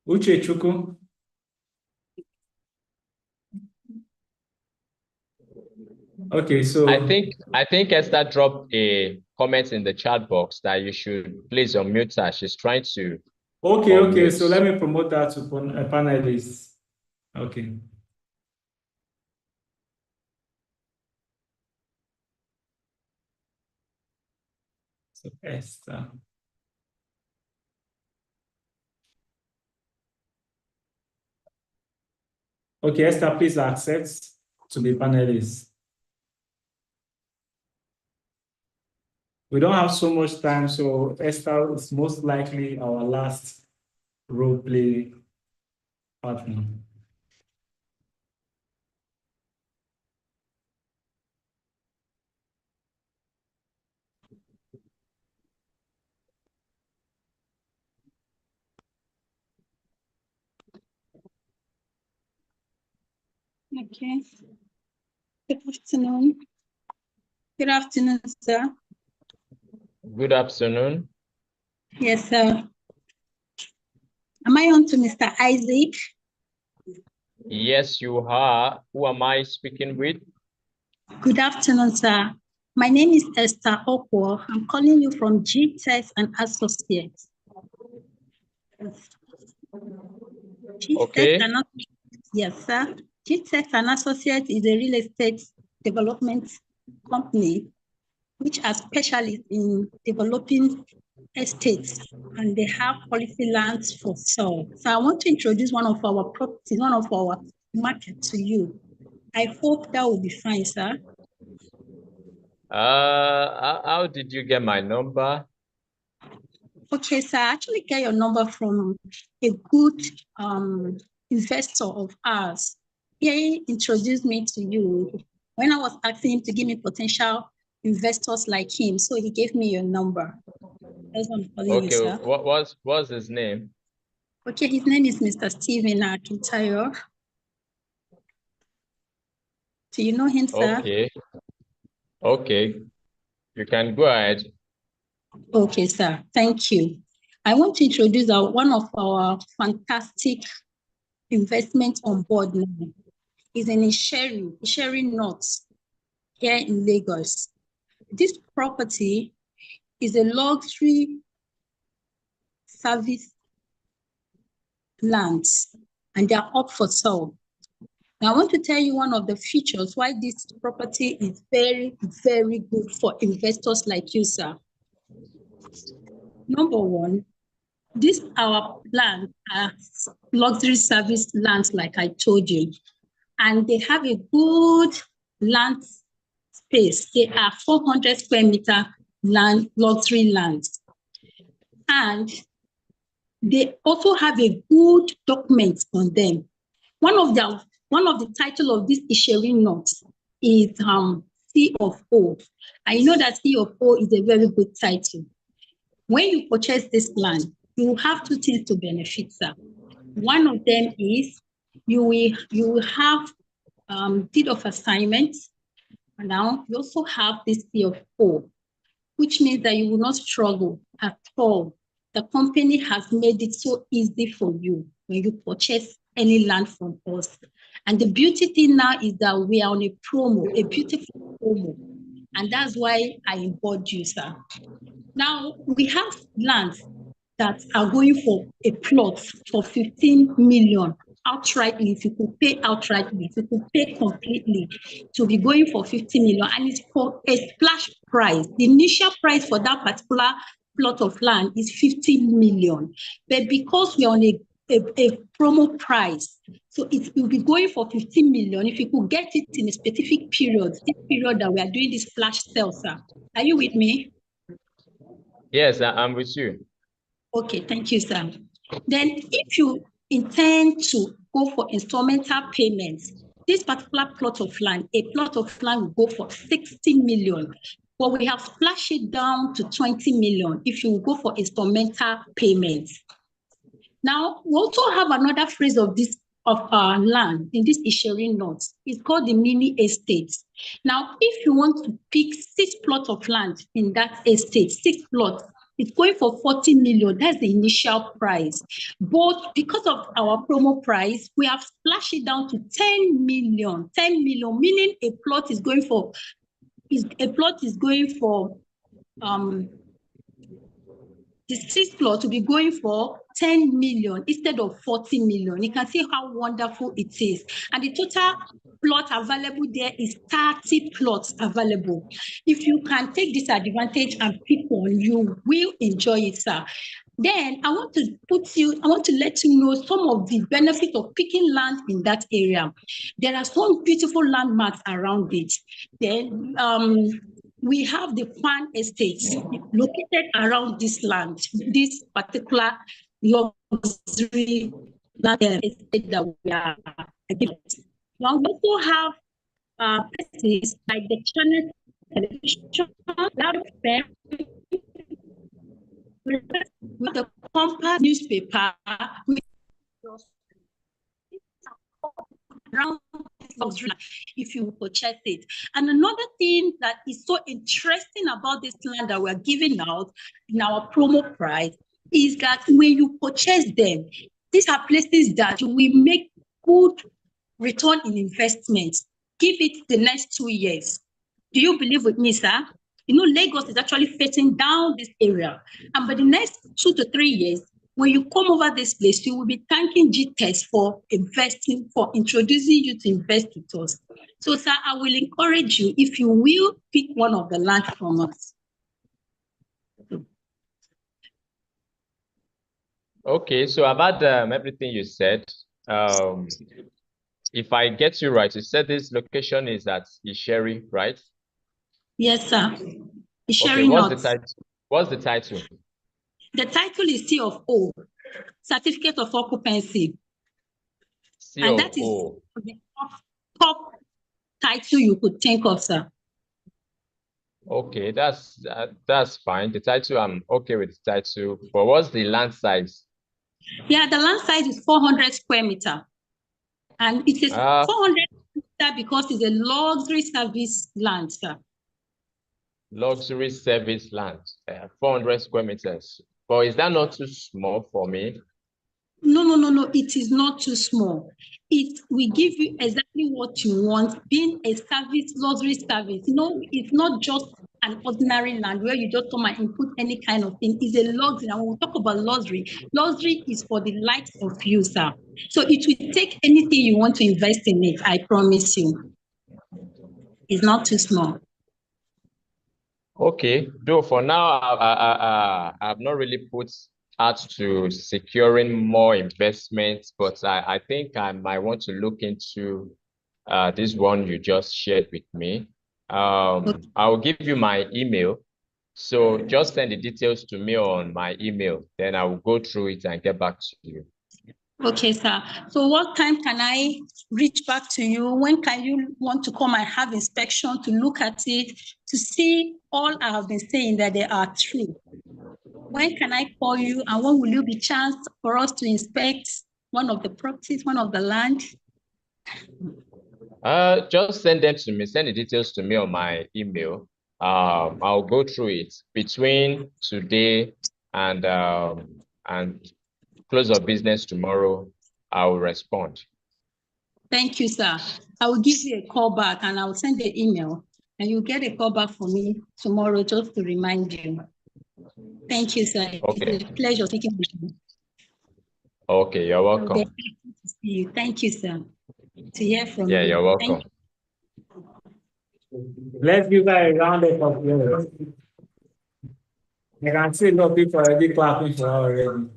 Uchechukwu? Okay, so I think Esther dropped a comment in the chat box that you should please unmute her. She's trying to. Okay, so let me promote that to a panelist. Okay. So Esther. Okay, Esther, please accept to be panelist. We don't have so much time, so Esther is most likely our last role play partner. Okay. Good afternoon. Good afternoon, sir. Good afternoon. Yes, sir. Am I on to Mr. Isaac? Yes, you are. Who am I speaking with? Good afternoon, sir. My name is Esther Okwo. I'm calling you from GTEX and Associates. Okay. Yes, sir. GTEX and Associates is a real estate development company which are specialists in developing estates, and they have quality lands for sale. So I want to introduce one of our properties, one of our market to you. I hope that will be fine, sir. How did you get my number? Okay, so I actually get your number from a good investor of ours. He introduced me to you when I was asking him to give me potential investors like him. So he gave me your number. That's what I'm calling you, Okay, sir. what's his name? Okay, his name is Mr. Stephen Akintayo. Do you know him, sir? Okay, you can go ahead. Okay, sir. Thank you. I want to introduce one of our fantastic investments on board now. Is in Sherry North here in Lagos. This property is a luxury service land, and they are up for sale. Now, I want to tell you one of the features why this property is very, very good for investors like you, sir. Number one, our land are luxury service lands, like I told you, and they have a good land space. They are 400 square meter land, luxury lands. And they also have a good document on them. One of the title of this issuing note is C of O. I know that C of O is a very good title. When you purchase this land, you will have two things to benefit, sir. One of them is you will have deed of assignment. Now you also have this C of O, which means that you will not struggle at all. The company has made it so easy for you when you purchase any land from us. And the beauty thing now is that we are on a promo, a beautiful promo. And that's why I involved you, sir. Now, we have lands that are going for a plot for 15 million outrightly. If you could pay outrightly, if you could pay completely, to be going for 50 million, and it's for a splash price. The initial price for that particular plot of land is 50 million, but because we're on a promo price, so it will be going for 15 million. If you could get it in a specific period, this period that we are doing this flash sale, sir. Are you with me? Yes, I'm with you. Okay, thank you, sir. Then if you intend to go for instrumental payments, this particular plot of land will go for 60 million, but we have splashed it down to 20 million if you go for instrumental payments. Now, we also have another phrase of our land in this issuing note. It's called the mini estate. Now, if you want to pick 6 plots of land in that estate, 6 plots, it's going for 40 million. That's the initial price. But because of our promo price, we have splashed it down to 10 million. 10 million, meaning a plot is going for the 6th plot will be going for 10 million instead of 40 million. You can see how wonderful it is. And the total plot available there is 30 plots available. If you can take this advantage and pick one, you will enjoy it, sir. Then I want to let you know some of the benefits of picking land in that area. There are some beautiful landmarks around it. Then we have the farm estates located around this land, this particular luxury land estate that we are given. Now, we also have places like the channel television, with the compass newspaper, around if you purchase it. And another thing that is so interesting about this land that we're giving out in our promo price is that when you purchase them, these are places that we make good return in investment. Give it the next 2 years. Do you believe with me, sir? You know, Lagos is actually facing down this area. And by the next 2 to 3 years, when you come over this place, you will be thanking GTEX for investing, for introducing you to invest with us. So, sir, I will encourage you, if you will, pick one of the land from us. Okay, so about everything you said, if I get you right, you said this location is at Isheri, right? Yes, sir. Okay, Isheri what's the North. title? What's the title? The title is C of O, Certificate of Occupancy. And that is COO. the top title you could think of, sir. Okay, that's fine. The title, I'm okay with the title. But what's the land size? Yeah, the land size is 400 square meter. And it is 400 meter because it's a luxury service land, sir. Luxury service land, 400 square meters. But is that not too small for me? No. It is not too small. It will give you exactly what you want, being a service, luxury service. You know, it's not just an ordinary land where you just come and input any kind of thing. It's a luxury. And when we talk about luxury is for the likes of you, sir. So it will take anything you want to invest in it, I promise you. It's not too small. Okay, though for now, I've not really put out to securing more investments, but I think I might want to look into this one you just shared with me. I'll give you my email. So just send the details to me on my email. Then I will go through it and get back to you. Okay, sir. So what time can I reach back to you? When can you want to come and have inspection to look at it, to see all I have been saying that they are true? When can I call you, and when will you be chance for us to inspect one of the properties, one of the land? Just send them to me, send the details to me on my email. I'll go through it between today and close of business tomorrow. I will respond. Thank you, sir. I will give you a call back and I will send the email, and you'll get a call back from me tomorrow just to remind you. Thank you, sir. Okay. It's a pleasure speaking with you. Okay, you're welcome. I'll be happy to see you. Thank you, sir. To hear from you. Yeah, you're welcome. Let's give her a round of applause. I can see a lot of people already clapping for her already.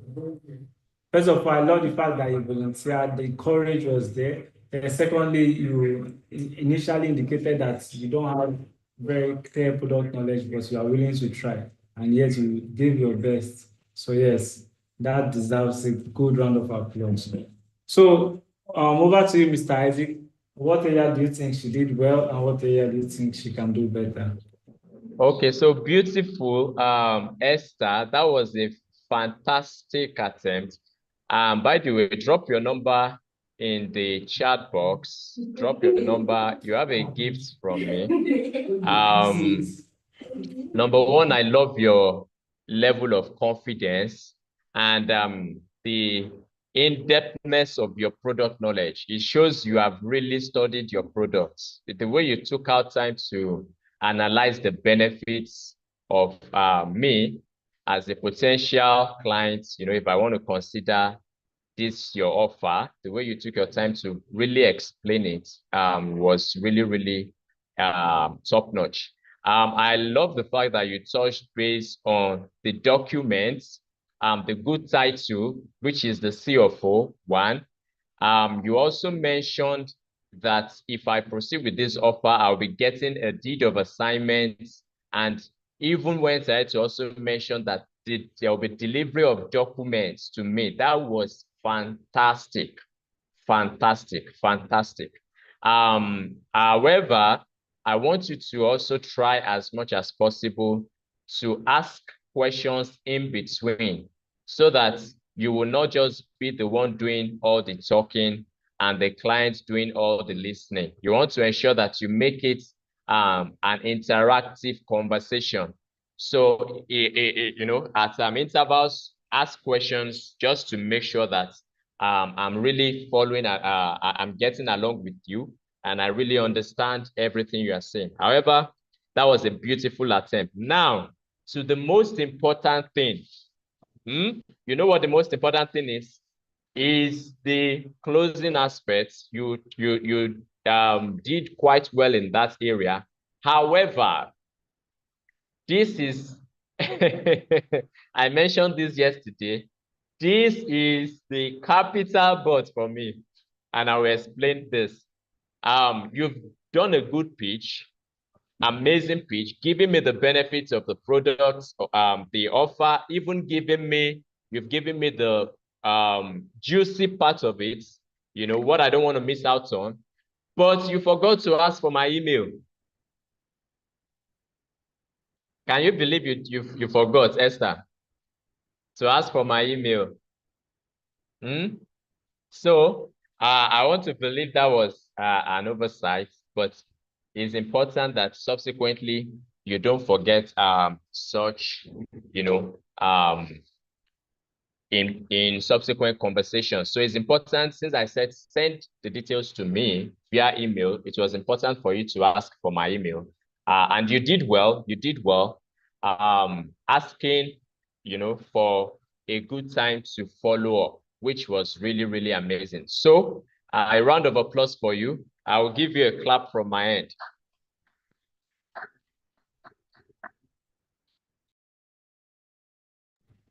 First of all, I love the fact that you volunteered. The courage was there. And secondly, you initially indicated that you don't have very clear product knowledge, but you are willing to try. And yet you gave your best. So yes, that deserves a good round of applause. So over to you, Mr. Isaac. What area do you think she did well, and what area do you think she can do better? Okay, so beautiful, Esther. That was a fantastic attempt. By the way, drop your number in the chat box. Drop your number. You have a gift from me. Number one, I love your level of confidence and the in-depthness of your product knowledge. It shows you have really studied your products. The way you took out time to analyze the benefits of me as a potential client, you know, if I want to consider this your offer, the way you took your time to really explain it was really, really top-notch. I love the fact that you touched base on the documents, the good title, which is the CFO one. You also mentioned that if I proceed with this offer, I'll be getting a deed of assignment, and even went ahead to also mention that there will be delivery of documents to me. That was fantastic. However, I want you to also try as much as possible to ask questions in between so that you will not just be the one doing all the talking and the client doing all the listening. You want to ensure that you make it an interactive conversation. So, you know, at intervals, ask questions just to make sure that I'm really following, I'm getting along with you, and I really understand everything you are saying. However, that was a beautiful attempt. Now, to the most important thing. You know what the most important thing is the closing aspects. You did quite well in that area. However, this is I mentioned this yesterday. This is the capital but for me, and I will explain this. You've done a good pitch, amazing pitch, giving me the benefits of the products, the offer, even you've given me the juicy part of it, you know, what I don't want to miss out on. But you forgot to ask for my email. Can you believe you forgot, Esther, to ask for my email? So I want to believe that was an oversight, but it's important that subsequently you don't forget such, you know, in subsequent conversations. So it's important, since I said send the details to me via email, it was important for you to ask for my email. And you did well. You did well, asking, you know, for a good time to follow up, which was really, really amazing. So a round of applause for you. I will give you a clap from my end.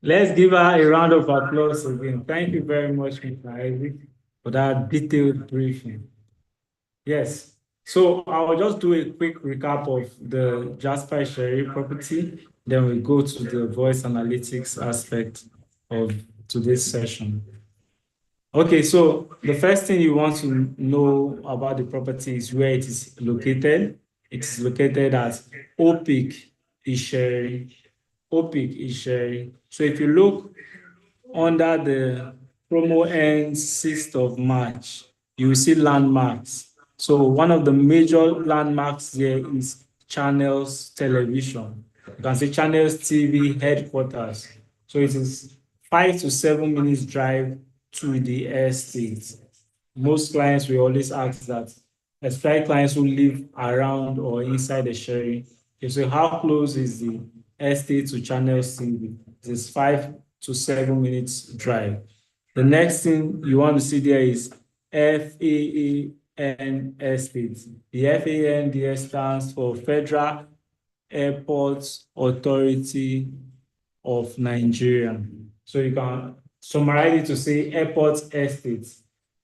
Let's give her a round of applause again. Thank you very much, Mr. Isaac, for that detailed briefing. Yes. So I'll just do a quick recap of the Jasper Sherry property. Then we go to the voice analytics aspect of today's session. Okay, so the first thing you want to know about the property is where it is located. It is located at OPIC Isheri. OPIC Isheri. So if you look under the promo ends 6th of March, you will see landmarks. So one of the major landmarks there is Channels Television. You can see Channels TV headquarters. So it is 5 to 7 minutes drive to the estate. Most clients will always ask that, especially clients who live around or inside the sharing. So how close is the estate to Channels TV? It is 5 to 7 minutes drive. The next thing you want to see there is FAAN estate. The FAAN there stands for Federal Airports Authority of Nigeria. So you can summarize it to say airport estate.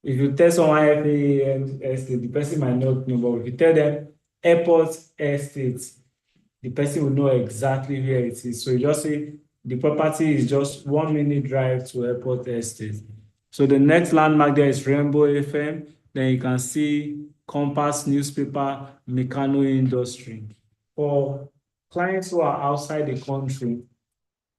If you tell someone FAAN estate, the person might not know, but if you tell them airport estate, the person will know exactly where it is. So you just say the property is just 1 minute drive to airport estate. So the next landmark there is Rainbow FM. Then you can see Compass newspaper, Mecano Industry. For clients who are outside the country,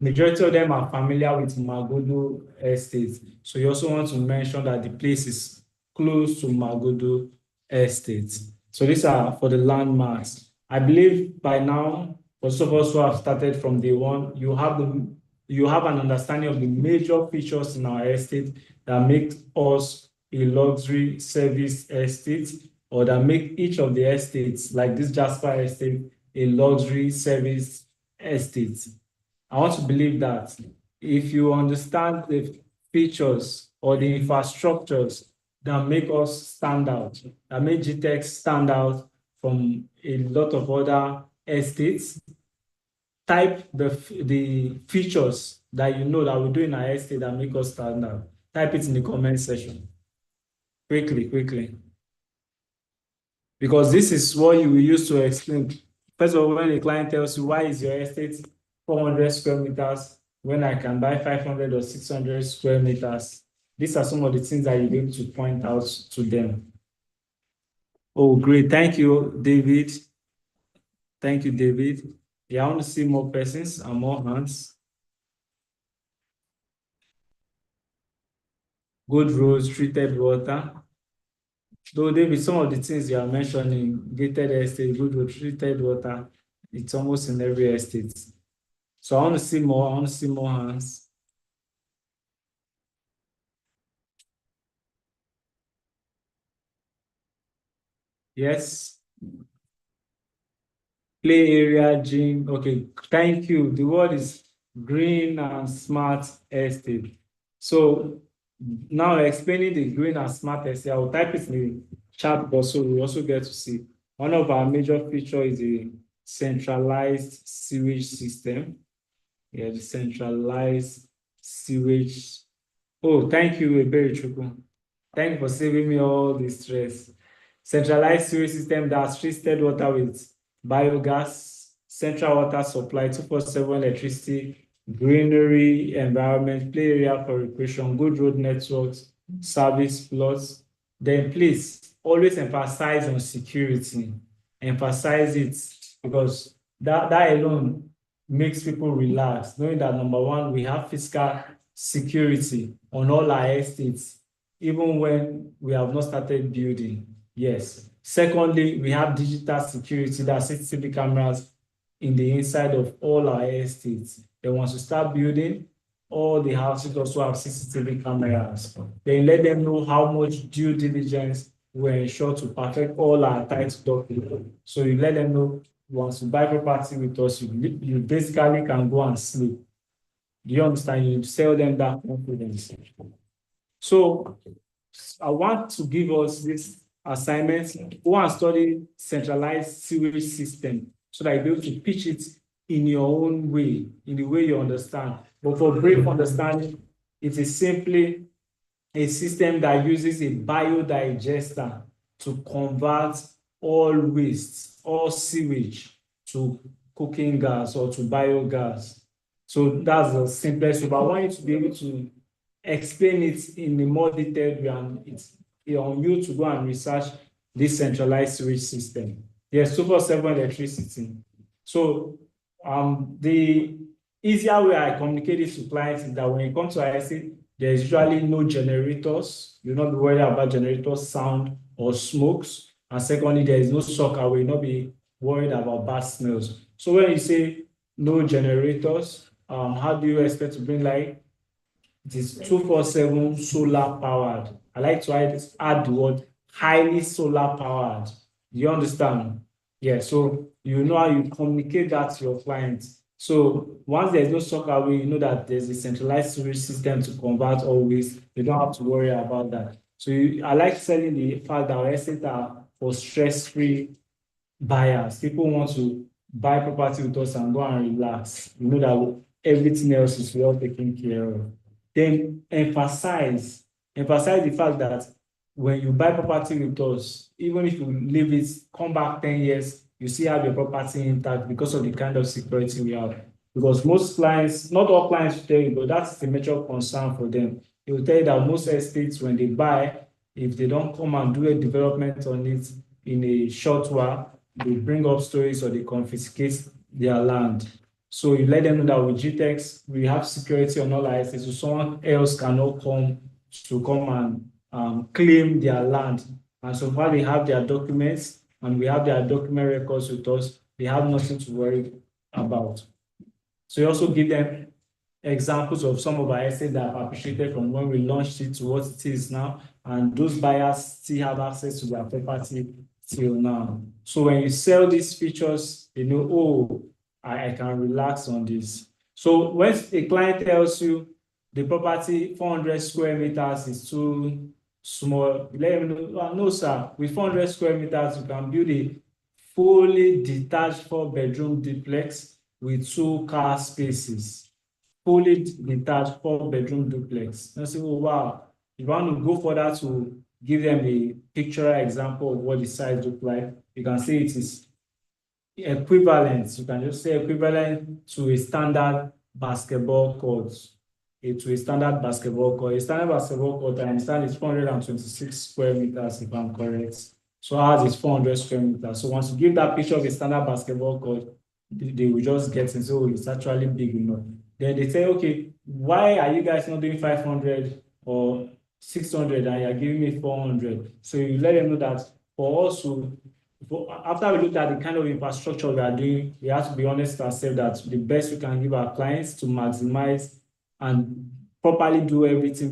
majority of them are familiar with Magodo Estate. So you also want to mention that the place is close to Magodo Estate. So these are for the landmarks. I believe by now, for some of us who have started from day one, you have an understanding of the major features in our estate that make us a luxury service estate, or that make each of the estates, like this Jasper estate, a luxury service estate. I want to believe that if you understand the features or the infrastructures that make us stand out, that make GTEx stand out from a lot of other estates, type the features that you know that we do in our estate that make us stand out. Type it in the comment section. Quickly. Because this is what you will use to explain. First of all, when a client tells you, why is your estate 400 square meters when I can buy 500 or 600 square meters? These are some of the things that you'll be able to point out to them. Oh, great. Thank you, David. Thank you, David. Yeah, I want to see more persons and more hands. Good roads, treated water. Though, David, some of the things you are mentioning, gated estate, good road, treated water, it's almost in every estate. So I want to see more hands. Yes. Play area, gym. Okay, thank you. The word is green and smart estate. So now explaining the green and smart estate, I will type it in the chat box so we also get to see. One of our major features is a centralized sewage system. Yeah, the centralized sewage. Oh, thank you, Eberichukwu. Thank you for saving me all the stress. Centralized sewage system that treats water with biogas, central water supply, 24/7 electricity, greenery, environment, play area for recreation, good road networks, service plots. Then please always emphasize on security. Emphasize it because that alone makes people relax, knowing that number one, we have fiscal security on all our estates, even when we have not started building. Yes. Secondly, we have digital security, that CCTV cameras in the inside of all our estates. Then once you start building, all the houses also have CCTV cameras. Then let them know how much due diligence we ensure to perfect all our title documents. So you let them know once you buy property with us, you basically can go and sleep. Do you understand? You sell them that confidence. So I want to give us this assignment. Go and study centralized sewage system so that you'll be able to pitch it in your own way, in the way you understand. But for brief understanding, it is simply a system that uses a biodigester to convert all waste, all sewage to cooking gas or to biogas. So that's the simplest way. But I want you to be able to explain it in a more detailed way, and it's on you to go and research this centralized sewage system. There's 24/7 electricity. So the easier way I communicate this to clients is that when you come to our estate, there's usually no generators. You'll not be worried about generators, sound, or smokes. And secondly, there is no soccer. Will not be worried about bad smells. So when you say no generators, how do you expect to bring light? It is 24/7 solar powered. I like to add the word highly solar powered. Do you understand? Yeah, so you know how you communicate that to your clients. So once there's no soccer, you know that there's a centralized sewage system to convert all waste. You don't have to worry about that. So I like selling the fact that our estates are for stress-free buyers. People want to buy property with us and go and relax. You know that everything else is well taken care of. Then emphasize the fact that when you buy property with us, even if you leave it, come back 10 years, you still have your property intact because of the kind of security we have. Because most clients, not all clients will tell you, but that's the major concern for them. They will tell you that most estates, when they buy, if they don't come and do a development on it in a short while, they bring up stories or they confiscate their land. So you let them know that with GTEx, we have security on all our estates, so someone else cannot come and claim their land. And so far they have their documents and we have their document records with us, they have nothing to worry about. So you also give them examples of some of our estates that have appreciated from when we launched it to what it is now, and those buyers still have access to their property till now. So when you sell these features, they know, oh, I can relax on this. So when a client tells you the property 400 square meters is too small, let them know, no, sir, with 400 square meters, you can build a fully detached 4-bedroom duplex with 2 car spaces. Fully detached 4-bedroom duplex. And say, oh, wow, if you want to go further to give them a pictorial example of what the size looks like, you can say it is equivalent. You can just say equivalent to a standard basketball court. To a standard basketball court. A standard basketball court, I understand, is 426 square meters, if I'm correct. So ours is 400 square meters. So once you give that picture of a standard basketball court, they will just get and say, oh, it's actually big enough. Then they say, okay, why are you guys not doing 500 or 600 and you're giving me 400? So you let them know that for us to, after we looked at the kind of infrastructure we are doing, we have to be honest and say that the best we can give our clients to maximize and properly deliver everything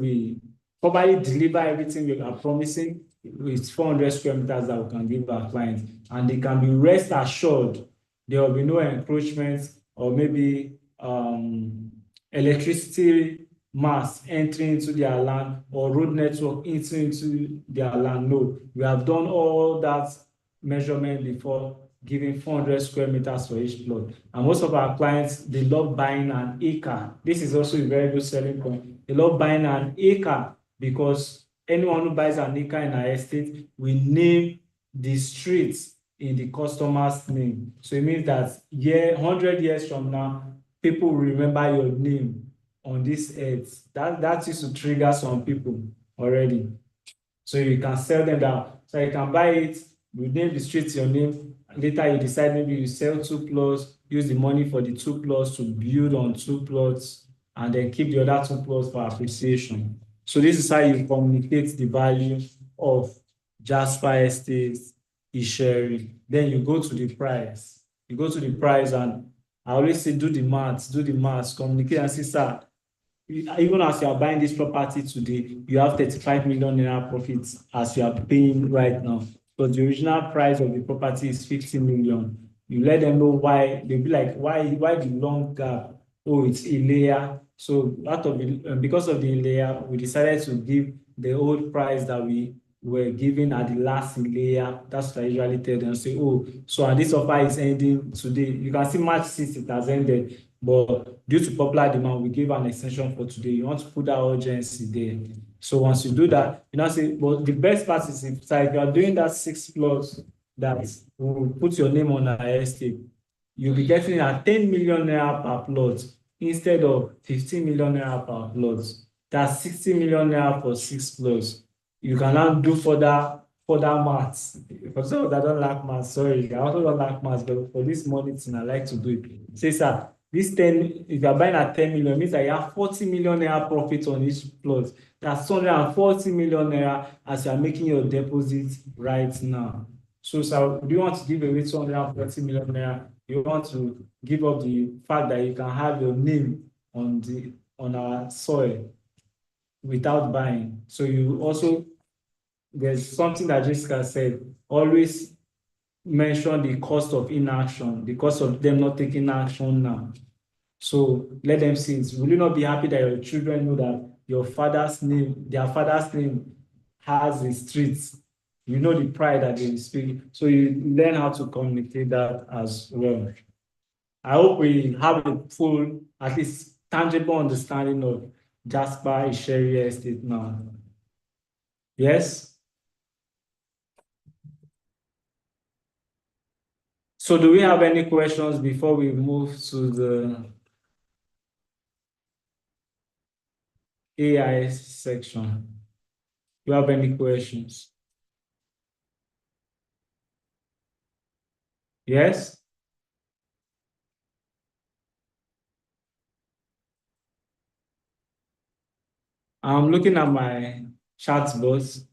we are promising it's 400 square meters that we can give our clients, and they can be rest assured there will be no encroachment or maybe electricity mass entering into their land or road network into their land. No, we have done all that measurement before giving 400 square meters for each plot. And most of our clients, they love buying an acre. This is also a very good selling point. They love buying an acre because anyone who buys an acre in our estate, we name the streets in the customer's name. So it means that 100 years from now, people will remember your name on this earth. That used to trigger some people already. So you can sell them that. So you can buy it, you name the street your name. Later you decide maybe you sell 2 plots, use the money for the 2 plots to build on 2 plots, and then keep the other 2 plots for appreciation. So this is how you communicate the value of Jasper Estates, Isheri. Then you go to the price. You go to the price, and I always say do the maths, communicate and say, sir, even as you are buying this property today, you have 35 million naira profits as you are paying right now. But the original price of the property is 50 million. You let them know why. They'll be like, why the long gap? Oh, it's a layer. So out of the, because of the layer, we decided to give the old price that we were given at the last layer. That's what I usually tell them. Say, oh, so and this offer is ending today. You can see March 6th, it has ended. But due to popular demand, we give an extension for today. You want to put that urgency there. So once you do that, you now say, but the best part is if you are doing that 6 plots that will put your name on our estate, you'll be getting a 10 million naira per plot instead of 15 million naira per plot. That's 60 million naira for 6 plots. You can now do further maths. For some that don't like maths, sorry, I also don't like maths, but for this money thing, I like to do it. Say, sir, this 10, if you're buying at 10 million, means that you have 40 million naira profit on each plot. That's 240 million naira as you're making your deposit right now. So, sir, do you want to give away 240 million naira? You want to give up the fact that you can have your name on our soil without buying. So you also, there's something that Jessica said, always mention the cost of inaction, the cost of them not taking action now. So let them see it. Will you not be happy that your children know that your father's name, their father's name has the streets? You know the pride that they speak. So you learn how to communicate that as well. I hope we have a full, at least tangible understanding of Jasper Isheri Estate now. Yes? So do we have any questions before we move to the AI section? Do you have any questions? Yes? I'm looking at my chat box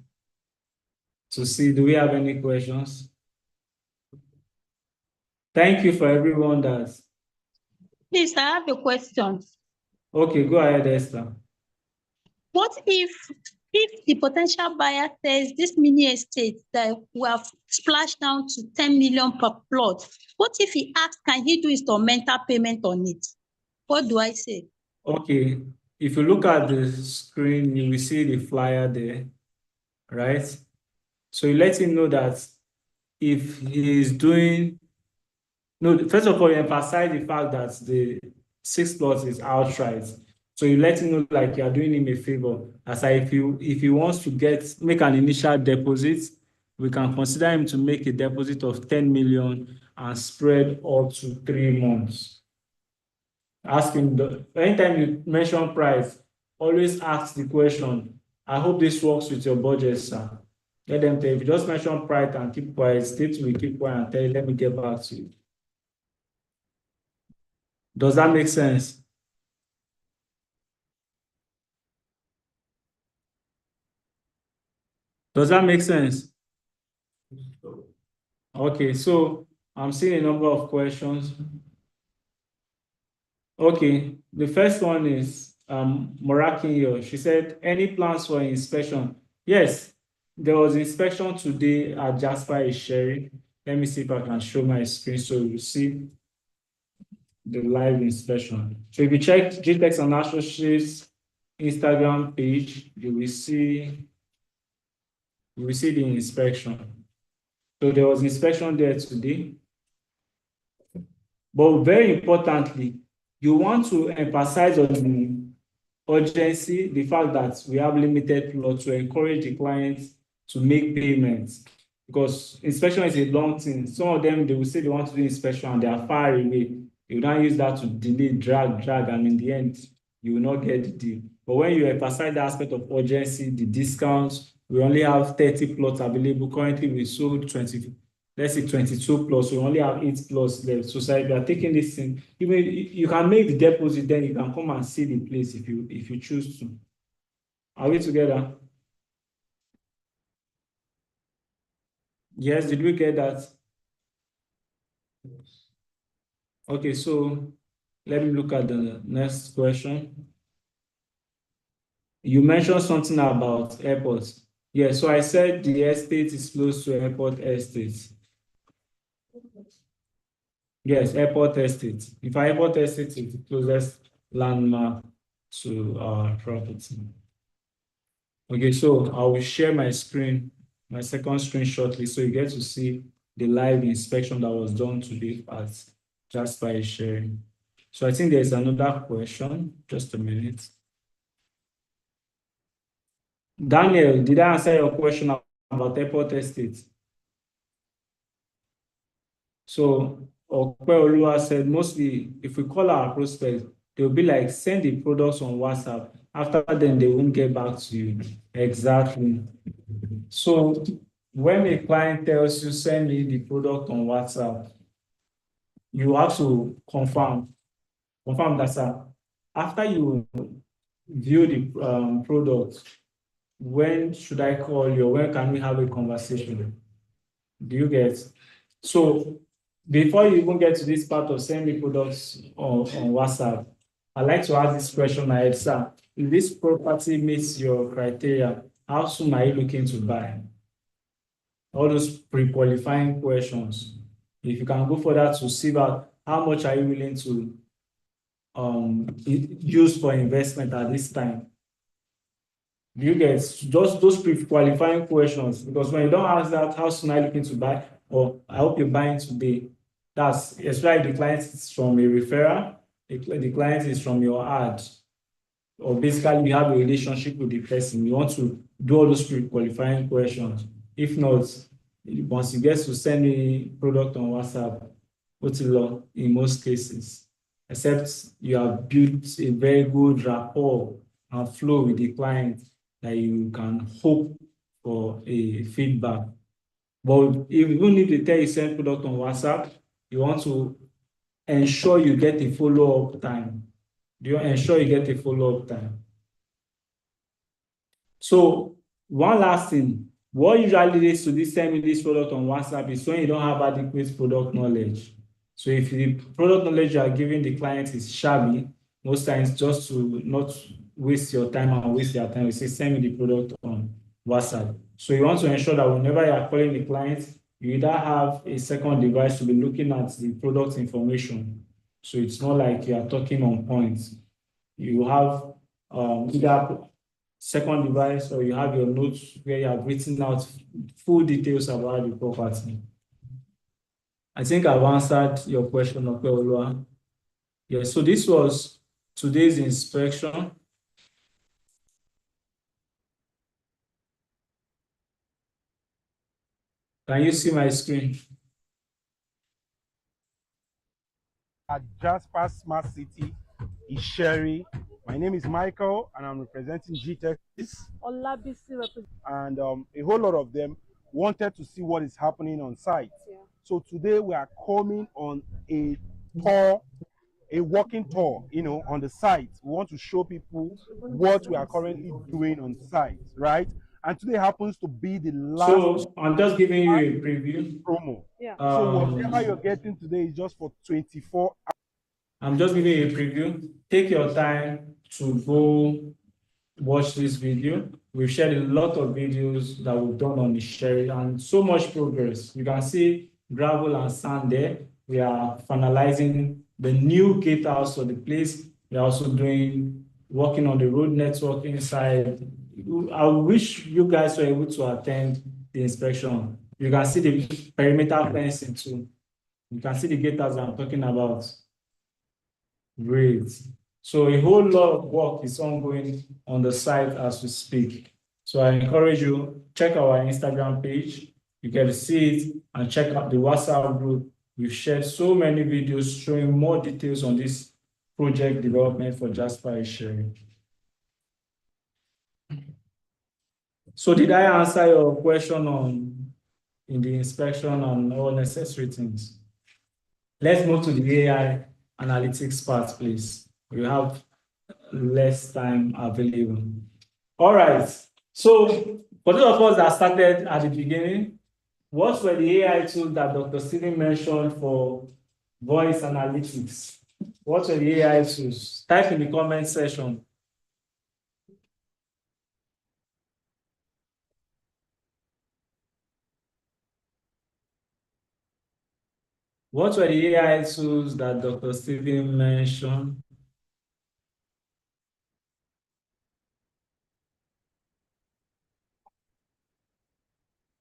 to see, do we have any questions? Thank you for everyone that's... Please, I have a question. Okay, go ahead, Esther. What if the potential buyer says this mini estate that we have splashed down to 10 million per plot, what if he asks, can he do instrumental payment on it? What do I say? Okay, if you look at the screen, you will see the flyer there, right? So you let him know that if he is doing, no, first of all, you emphasize the fact that the 6 plots is outright. So you let him know like you are doing him a favor. As if he wants to make an initial deposit, we can consider him to make a deposit of 10 million and spread up to 3 months. Ask him, anytime you mention price, always ask the question, I hope this works with your budget, sir. Let them tell you. If you just mention price and keep quiet, state will keep quiet and tell you, let me get back to you. Does that make sense? Does that make sense? Okay, so I'm seeing a number of questions. Okay, the first one is Morakinyo. She said, any plans for inspection? Yes, There was inspection today at Jasper is sharing. Let me see if I can show my screen so you see the live inspection. So if you check GTEx and Associates Instagram page, you will see the inspection. So there was inspection there today. But very importantly, you want to emphasize on the urgency, the fact that we have limited plot to encourage the clients to make payments, because inspection is a long thing. Some of them, they will say they want to do inspection and they are far away. You will not use that to delay, drag, and in the end, you will not get the deal. But when you emphasize the aspect of urgency, the discounts, we only have 30 plots available. Currently, we sold 20, let's say 22 plots, we only have 8 plots left. So if you are taking this thing, even you can make the deposit, then you can come and see the place if you choose to. Are we together? Yes, did we get that? Okay, so let me look at the next question. You mentioned something about airports. Yeah, so I said the estate is close to airport estate. Yes, airport estate. If airport estate is the closest landmark to our property. Okay, so I will share my screen, my second screen shortly, so you get to see the live inspection that was done today just by sharing. So I think there's another question. Just a minute. Daniel, did I answer your question about airport estate? So Okweoluwa said, mostly if we call our prospects, they'll be like, send the products on WhatsApp. After then, they won't get back to you. Exactly. So when a client tells you, send me the product on WhatsApp, you have to confirm that, sir, after you view the product, when should I call you? When can we have a conversation? Do you get? So before you even get to this part of sending me products on WhatsApp, I'd like to ask this question ahead, sir. If this property meets your criteria, how soon are you looking to buy? All those pre-qualifying questions. If you can go further to see about how much are you willing to use for investment at this time. Do you get just those pre-qualifying questions? Because when you don't ask that, how soon are you looking to buy? Or I hope you're buying today. That's especially the client is from a referral, the client is from your ad, or basically you have a relationship with the person. You want to do all those pre-qualifying questions. If not, once you get to send me product on WhatsApp, what's long in most cases, except you have built a very good rapport and flow with the client that you can hope for a feedback. But even if they tell you send product on WhatsApp, you want to ensure you get a follow-up time. Do you ensure you get a follow-up time? So one last thing, what usually leads to this sending this product on WhatsApp is when you don't have adequate product knowledge. So if the product knowledge you are giving the client is shabby, most times just to not waste your time and waste their time, we say send me the product on WhatsApp. So you want to ensure that whenever you are calling the client, you either have a second device to be looking at the product information. So it's not like you are talking on points. You have either second device or you have your notes where you have written out full details about the property. I think I've answered your question, Okweoluwa. Yes, so this was today's inspection. Can you see my screen? At Jasper Smart City is Sherry. My name is Michael and I'm representing GTEx. And a whole lot of them wanted to see what is happening on site. Yeah. So today we are coming on a tour, a walking tour, on the site. We want to show people what we are currently doing on site, right? And today happens to be the last. So I'm just giving you a preview. Promo. Yeah. So whatever you're getting today is just for 24 hours. I'm just giving you a preview. Take your time to go watch this video. We've shared a lot of videos that we've done on the sharing and so much progress. You can see gravel and sand there. We are finalizing the new gatehouse for the place. We're also working on the road network inside. I wish you guys were able to attend the inspection. You can see the perimeter fencing too. You can see the gatehouse I'm talking about. Great. So a whole lot of work is ongoing on the site as we speak. So I encourage you, check our Instagram page. You get to see it and check out the WhatsApp group. We've shared so many videos showing more details on this project development for Jasper sharing. So did I answer your question in the inspection and all necessary things? Let's move to the AI analytics part, please. We have less time available. All right. So for those of us that started at the beginning, what were the AI tools that Dr. Stephen mentioned for voice analytics? What were the AI tools? Type in the comment section. What were the AI tools that Dr. Stephen mentioned?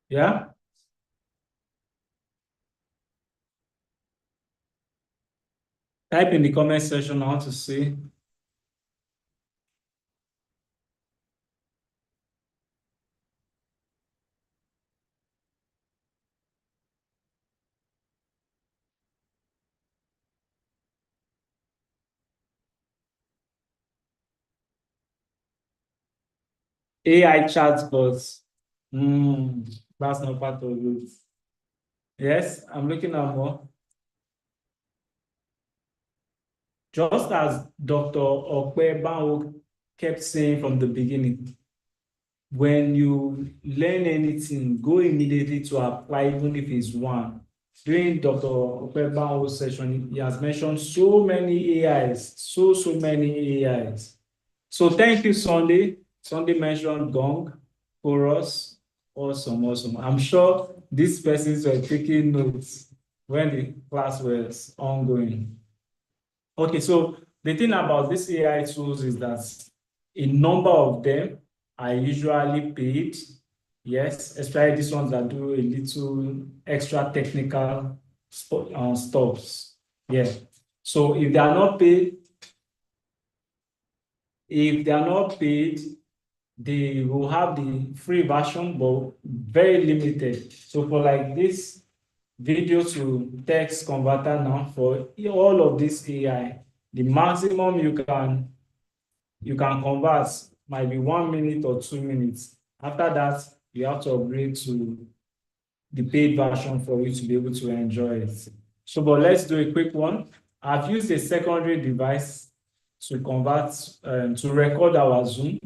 Yeah? Type in the comment section. I want to see. AI chatbots. That's not part of it. Yes, I'm looking at more. Just as Dr. Okwebanwo kept saying from the beginning, when you learn anything, go immediately to apply, even if it's one. During Dr. Okwebanwo's session, he has mentioned so many AIs, so many AIs. So thank you, Sunday. Sunday mentioned Gong, Chorus. Awesome. I'm sure these persons were taking notes when the class was ongoing. Okay, so the thing about these AI tools is that a number of them are usually paid. Yes, especially these ones that do a little extra technical stuffs. Yeah. So if they are not paid, they will have the free version, but very limited. So for like this video to text converter now, for all of this AI, the maximum you can convert might be 1 minute or 2 minutes. After that, you have to upgrade to the paid version for you to be able to enjoy it. So, but let's do a quick one. I've used a secondary device to convert, to record our Zoom.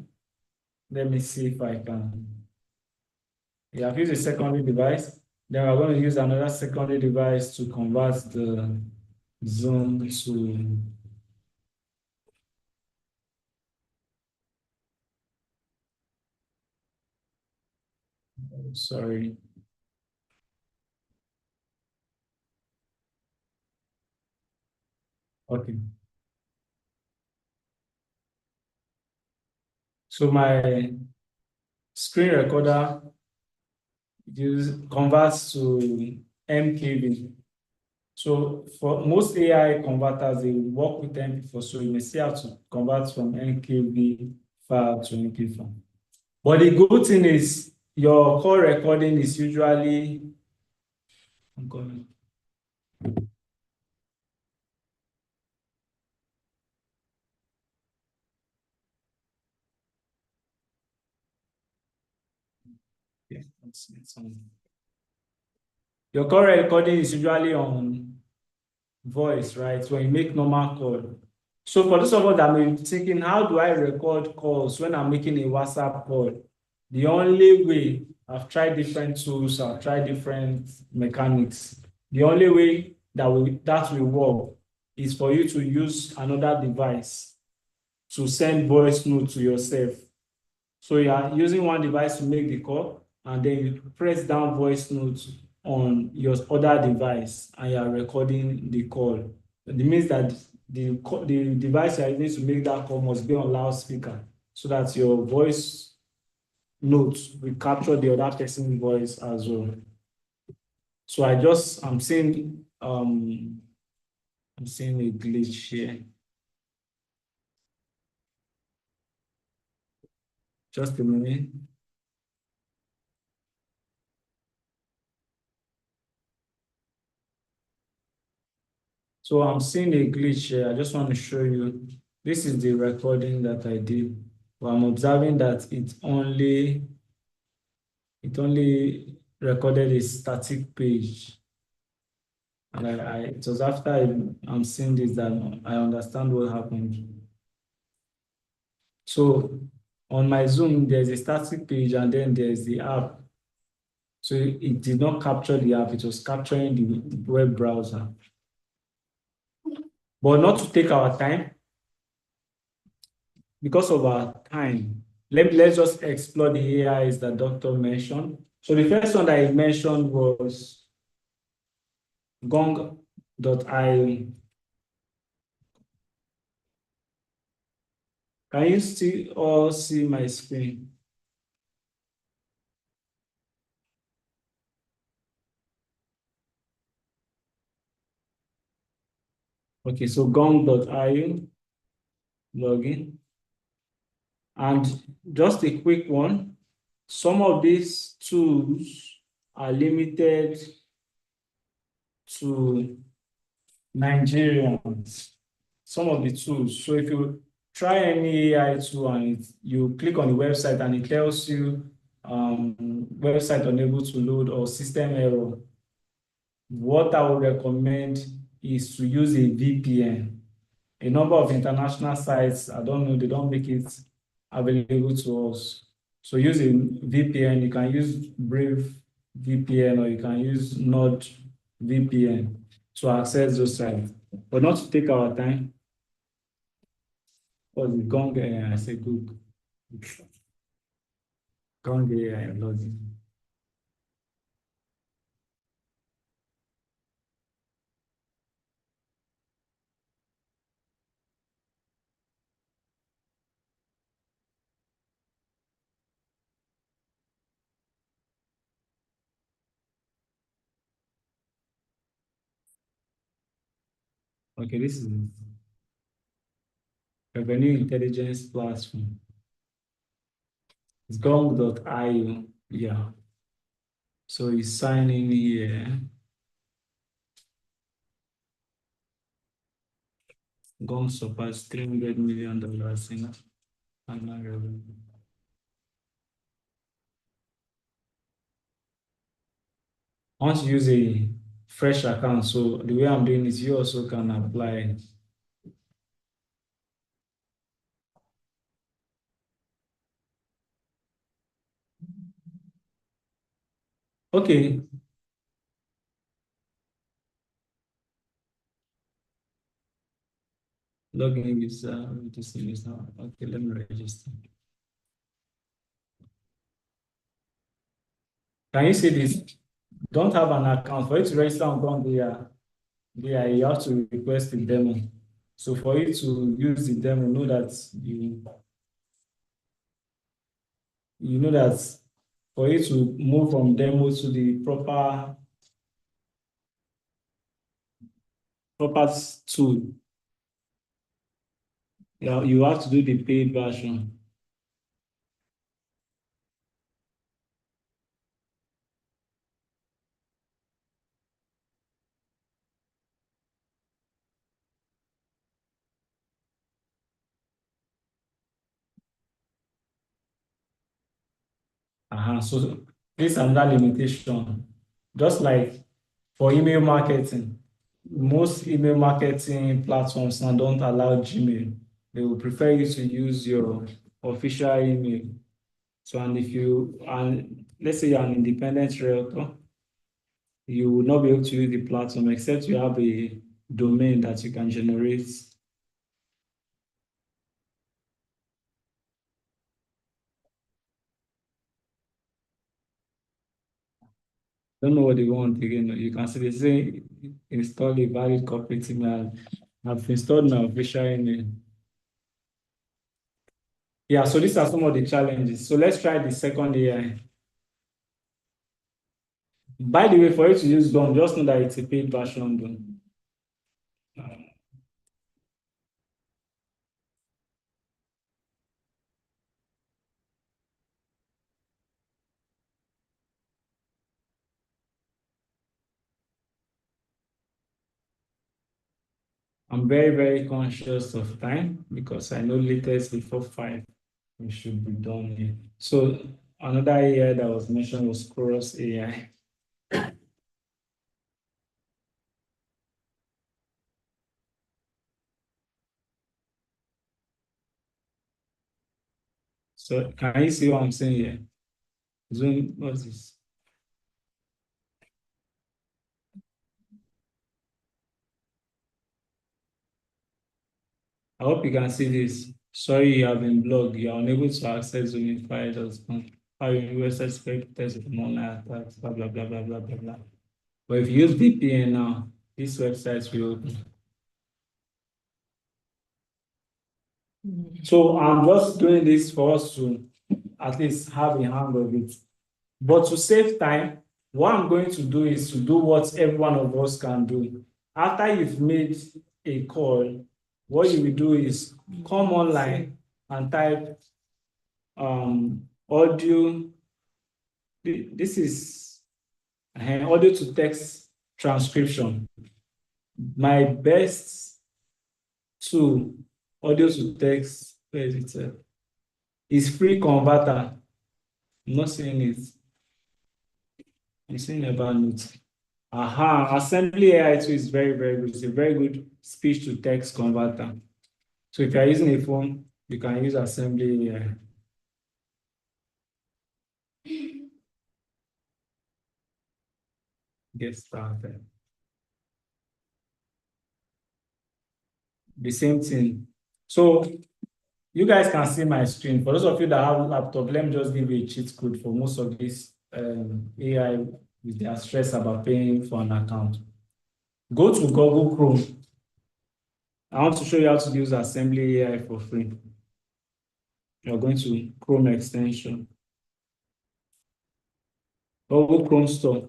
Let me see if I can. Yeah, I've used a secondary device. Then we're going to use another secondary device to convert the Zoom to sorry. Okay. So my screen recorder converts to MKV. So for most AI converters, they work with MP4, so you may still have to convert from MKV file to MP4. But the good thing is your call recording is usually, I'm coming. Yeah, it's on. Your call recording is usually on voice, right? When you make normal call. So for those of us that may be thinking, how do I record calls when I'm making a WhatsApp call? The only way, I've tried different tools, I've tried different mechanics. The only way that will work is for you to use another device to send voice note to yourself. So you are using one device to make the call, and then you press down voice notes on your other device, and you are recording the call. It means that the device you are using to make that call must be on loudspeaker, so that your voice notes will capture the other person's voice as well. So I'm seeing a glitch here. Just a minute. So I'm seeing a glitch here. I just want to show you. This is the recording that I did. But I'm observing that it only recorded a static page. And it was after I'm seeing this that I understand what happened. So on my Zoom, there's a static page and then there's the app. So it did not capture the app, it was capturing the web browser. But not to take our time, because of our time, let's just explore the AIs that Doctor mentioned. So the first one that he mentioned was gong.io. Can you still all see my screen? Okay, so gong.io, login. And just a quick one, some of these tools are limited to Nigerians, some of the tools. So if you try any AI tool and you click on the website and it tells you website unable to load or system error, what I would recommend is to use a VPN. A number of international sites, I don't know, they don't make it available to us. So use a VPN, you can use Brave VPN or you can use Nord VPN to access those sites. But not to take our time. Or the Gong AI, I say Google. Gong AI login. Okay, this is revenue intelligence platform. It's gong.io. Yeah. So you sign in here. Gong surpassed $300 million in annual revenue. I want to use a fresh account. So the way I'm doing is you also can apply. Okay. Login is this is now. Okay, let me register. Can you see this? Don't have an account. For you to register on Gong, you have to request a demo. So for you to use the demo, know that you know that for you to move from demo to the proper tool, you have to do the paid version. So this is another limitation. Just like for email marketing, most email marketing platforms now don't allow Gmail. They will prefer you to use your official email. So, and let's say you're an independent realtor, you will not be able to use the platform except you have a domain that you can generate. Don't know what they want again. You can see they say install a valid corporate email. I've installed my official email. Yeah, so these are some of the challenges. So let's try the second AI. By the way, for you to use Gong, just know that it's a paid version. Though. I'm very, very conscious of time because I know latest before 5, we should be done here. So another AI that was mentioned was Chorus AI. So can you see what I'm saying here? Zoom, what's this? I hope you can see this. Sorry, you have been blocked. You are unable to access zoomify.com. How you suspect test of online attacks, blah, blah, blah, blah, blah, blah, blah. But if you use VPN now, this website will open. So I'm just doing this for us to at least have a hand of it. But to save time, what I'm going to do is to do what every one of us can do. After you've made a call, what you will do is come online and type audio. This is audio to text transcription. My best tool, audio to text, where is it? Is free converter. I'm not saying it. I'm saying about it. Assembly AI too is very, very good. It's a very good speech to text converter. So if you're using a phone, you can use Assembly AI. Get started. The same thing. So you guys can see my screen. For those of you that have a laptop, let me just give you a cheat code for most of this AI with their stress about paying for an account. Go to Google Chrome. I want to show you how to use Assembly AI for free. You're going to Chrome extension. Google Chrome Store.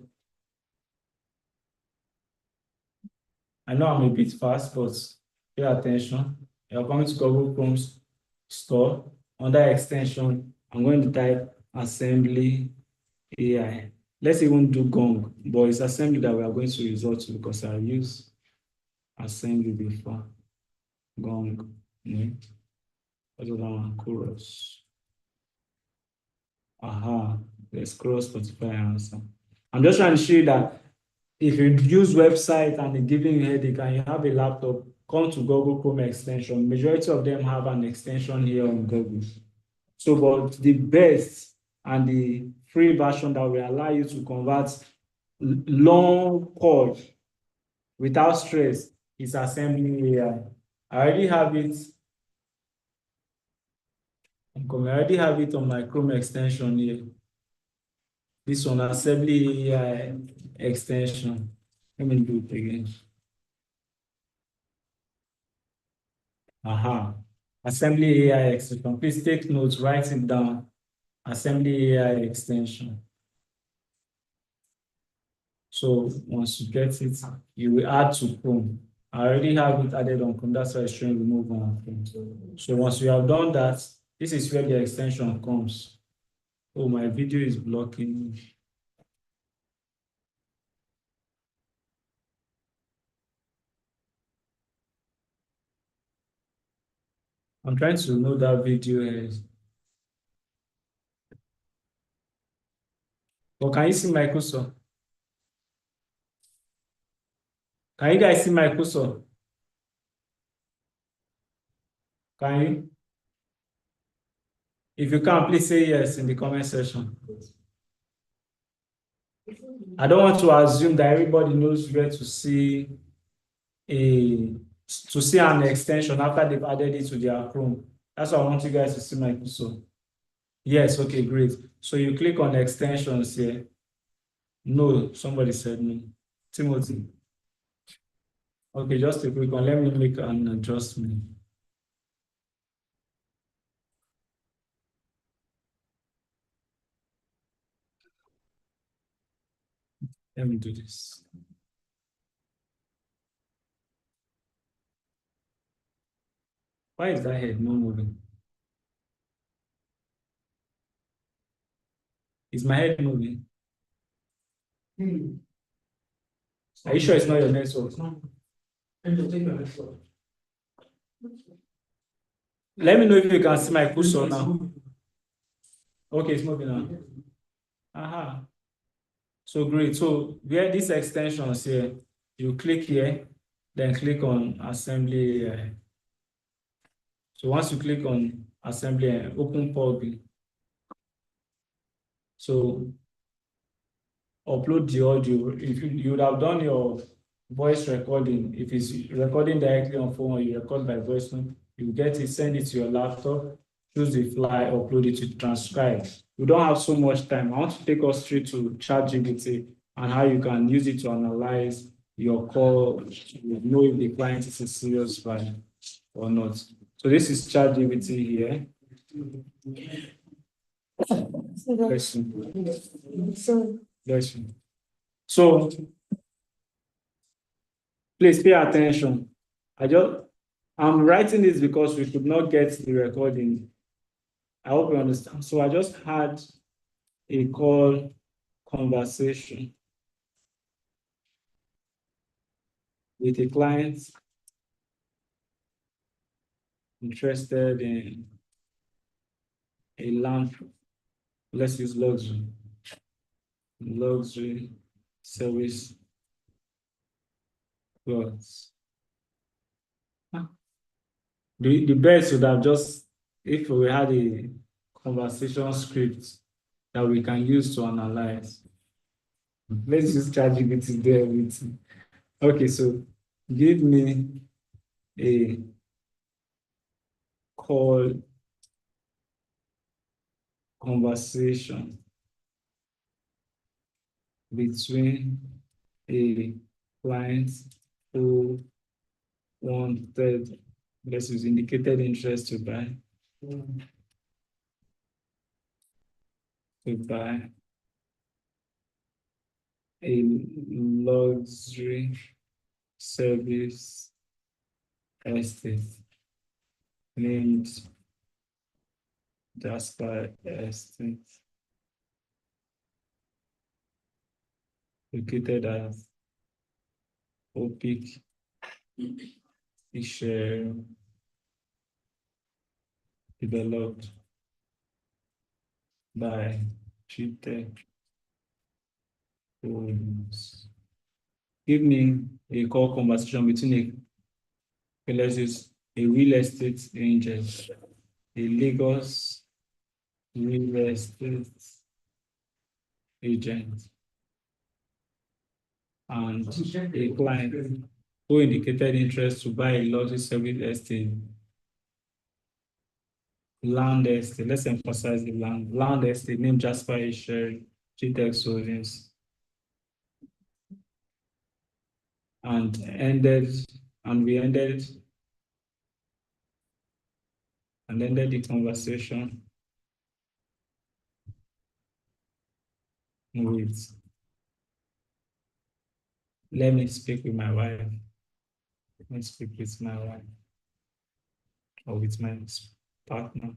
I know I'm a bit fast, but pay attention. You're coming to Google Chrome Store. Under extension, I'm going to type Assembly AI. Let's even do Gong, but it's Assembly that we are going to resort to because I use Assembly before. Gong. What is that one? Chorus. There's Chorus Spotify answer. I'm just trying to show you that if you use website and it's giving you headache and you have a laptop, come to Google Chrome extension. Majority of them have an extension here on Google. So, but the best and the free version that will allow you to convert long code without stress is Assembly AI. I already have it. I already have it on my Chrome extension here. This one, Assembly AI extension. Let me do it again. Assembly AI extension. Please take notes, write it down. Assembly AI extension. So once you get it, you will add to Chrome. I already have it added on Chrome. That's why it's showing remove on Chrome. So once you have done that, this is where the extension comes. Oh, my video is blocking. I'm trying to know that video is. But can you see my cursor? Can you guys see my cursor? Can you? If you can, please say yes in the comment section. I don't want to assume that everybody knows where to see an extension after they've added it to their Chrome. That's why I want you guys to see my cursor. Yes, okay, great. So you click on extensions here. No, somebody said no. Timothy. Okay, just a quick one. Let me make an adjustment. Let me do this. Why is that head not moving? Is my head moving? Are you sure it's not your network? Let me know if you can see my cursor now. Okay, it's moving now. Aha. So great. So where these extensions here, you click here, then click on assembly. So once you click on assembly and open public, so upload the audio. If you would have done your voice recording, if it's recording directly on phone or you record by voice note, you get it, send it to your laptop, choose the file, upload it to transcribe. We don't have so much time. I want to take us straight to ChatGPT and how you can use it to analyze your call, to know if the client is a serious buyer or not. So this is ChatGPT here. Bless you. Bless you. So please pay attention. I'm writing this because we could not get the recording. I hope you understand. So I just had a call conversation with a client interested in a land. Let's use luxury service plots. The best would have just, if we had a conversation script that we can use to analyze. Let's use ChatGPT there with. Okay, so give me a call conversation between a client who wanted, let's use indicated interest to buy a luxury service estate named Jasper Estate, located at Opic share developed by GTech Holdings. Give me a call conversation between let's use a real estate agent, a Lagos real estate agent, and a client who indicated interest to buy a luxury service estate, land estate. Let's emphasize the land estate named Jasper Share GTech Holdings, and we ended the conversation with, let me speak with my wife. Let me speak with my wife or with my partner.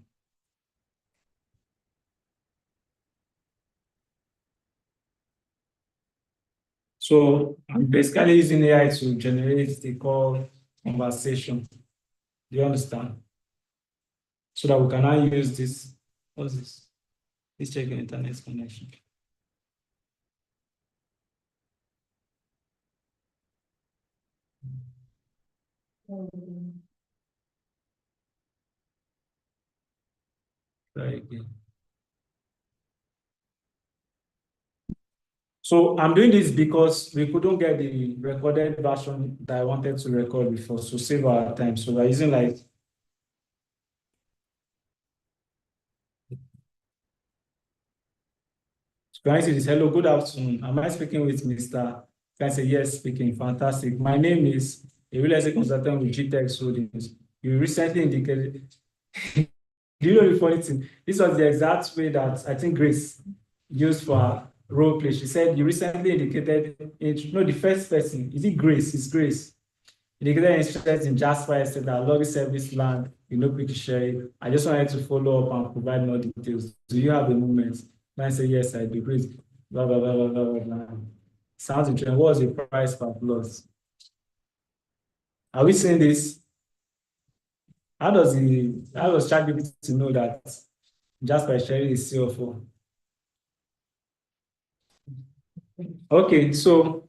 So I'm basically using AI to generate the call conversation. Do you understand? So that we can now use this. What's this? Let's check the internet connection. Try again. So I'm doing this because we couldn't get the recorded version that I wanted to record before, so save our time. So we're using like Can I say this? Hello, good afternoon. Am I speaking with Mr. Can I say yes, speaking? Fantastic. My name is a real estate consultant with GTEX Holdings. You recently indicated, do you know the funny thing? This was the exact way that I think Grace used for her role play. She said, you recently indicated, no, the first person, is it Grace? It's Grace. Indicated interest in Jasper Estate, that lobby service land, quick to share it. I just wanted to follow up and provide more details. Do you have a moment? And I say, yes, I do. Great. Blah, blah, blah, blah, blah, blah. Sounds interesting. What was the price per plot? Are we seeing this? How does ChatGPT know that Jasper sharing is CFO? Okay, so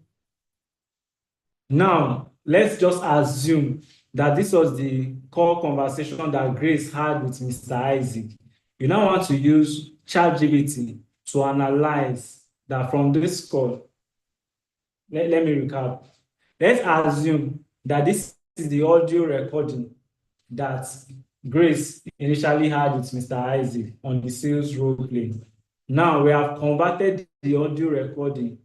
now let's just assume that this was the core conversation that Grace had with Mr. Isaac. You now want to use ChatGPT to analyze that from this call. Let me recap. Let's assume that this is the audio recording that Grace initially had with Mr. Isaac on the sales role play. Now we have converted the audio recording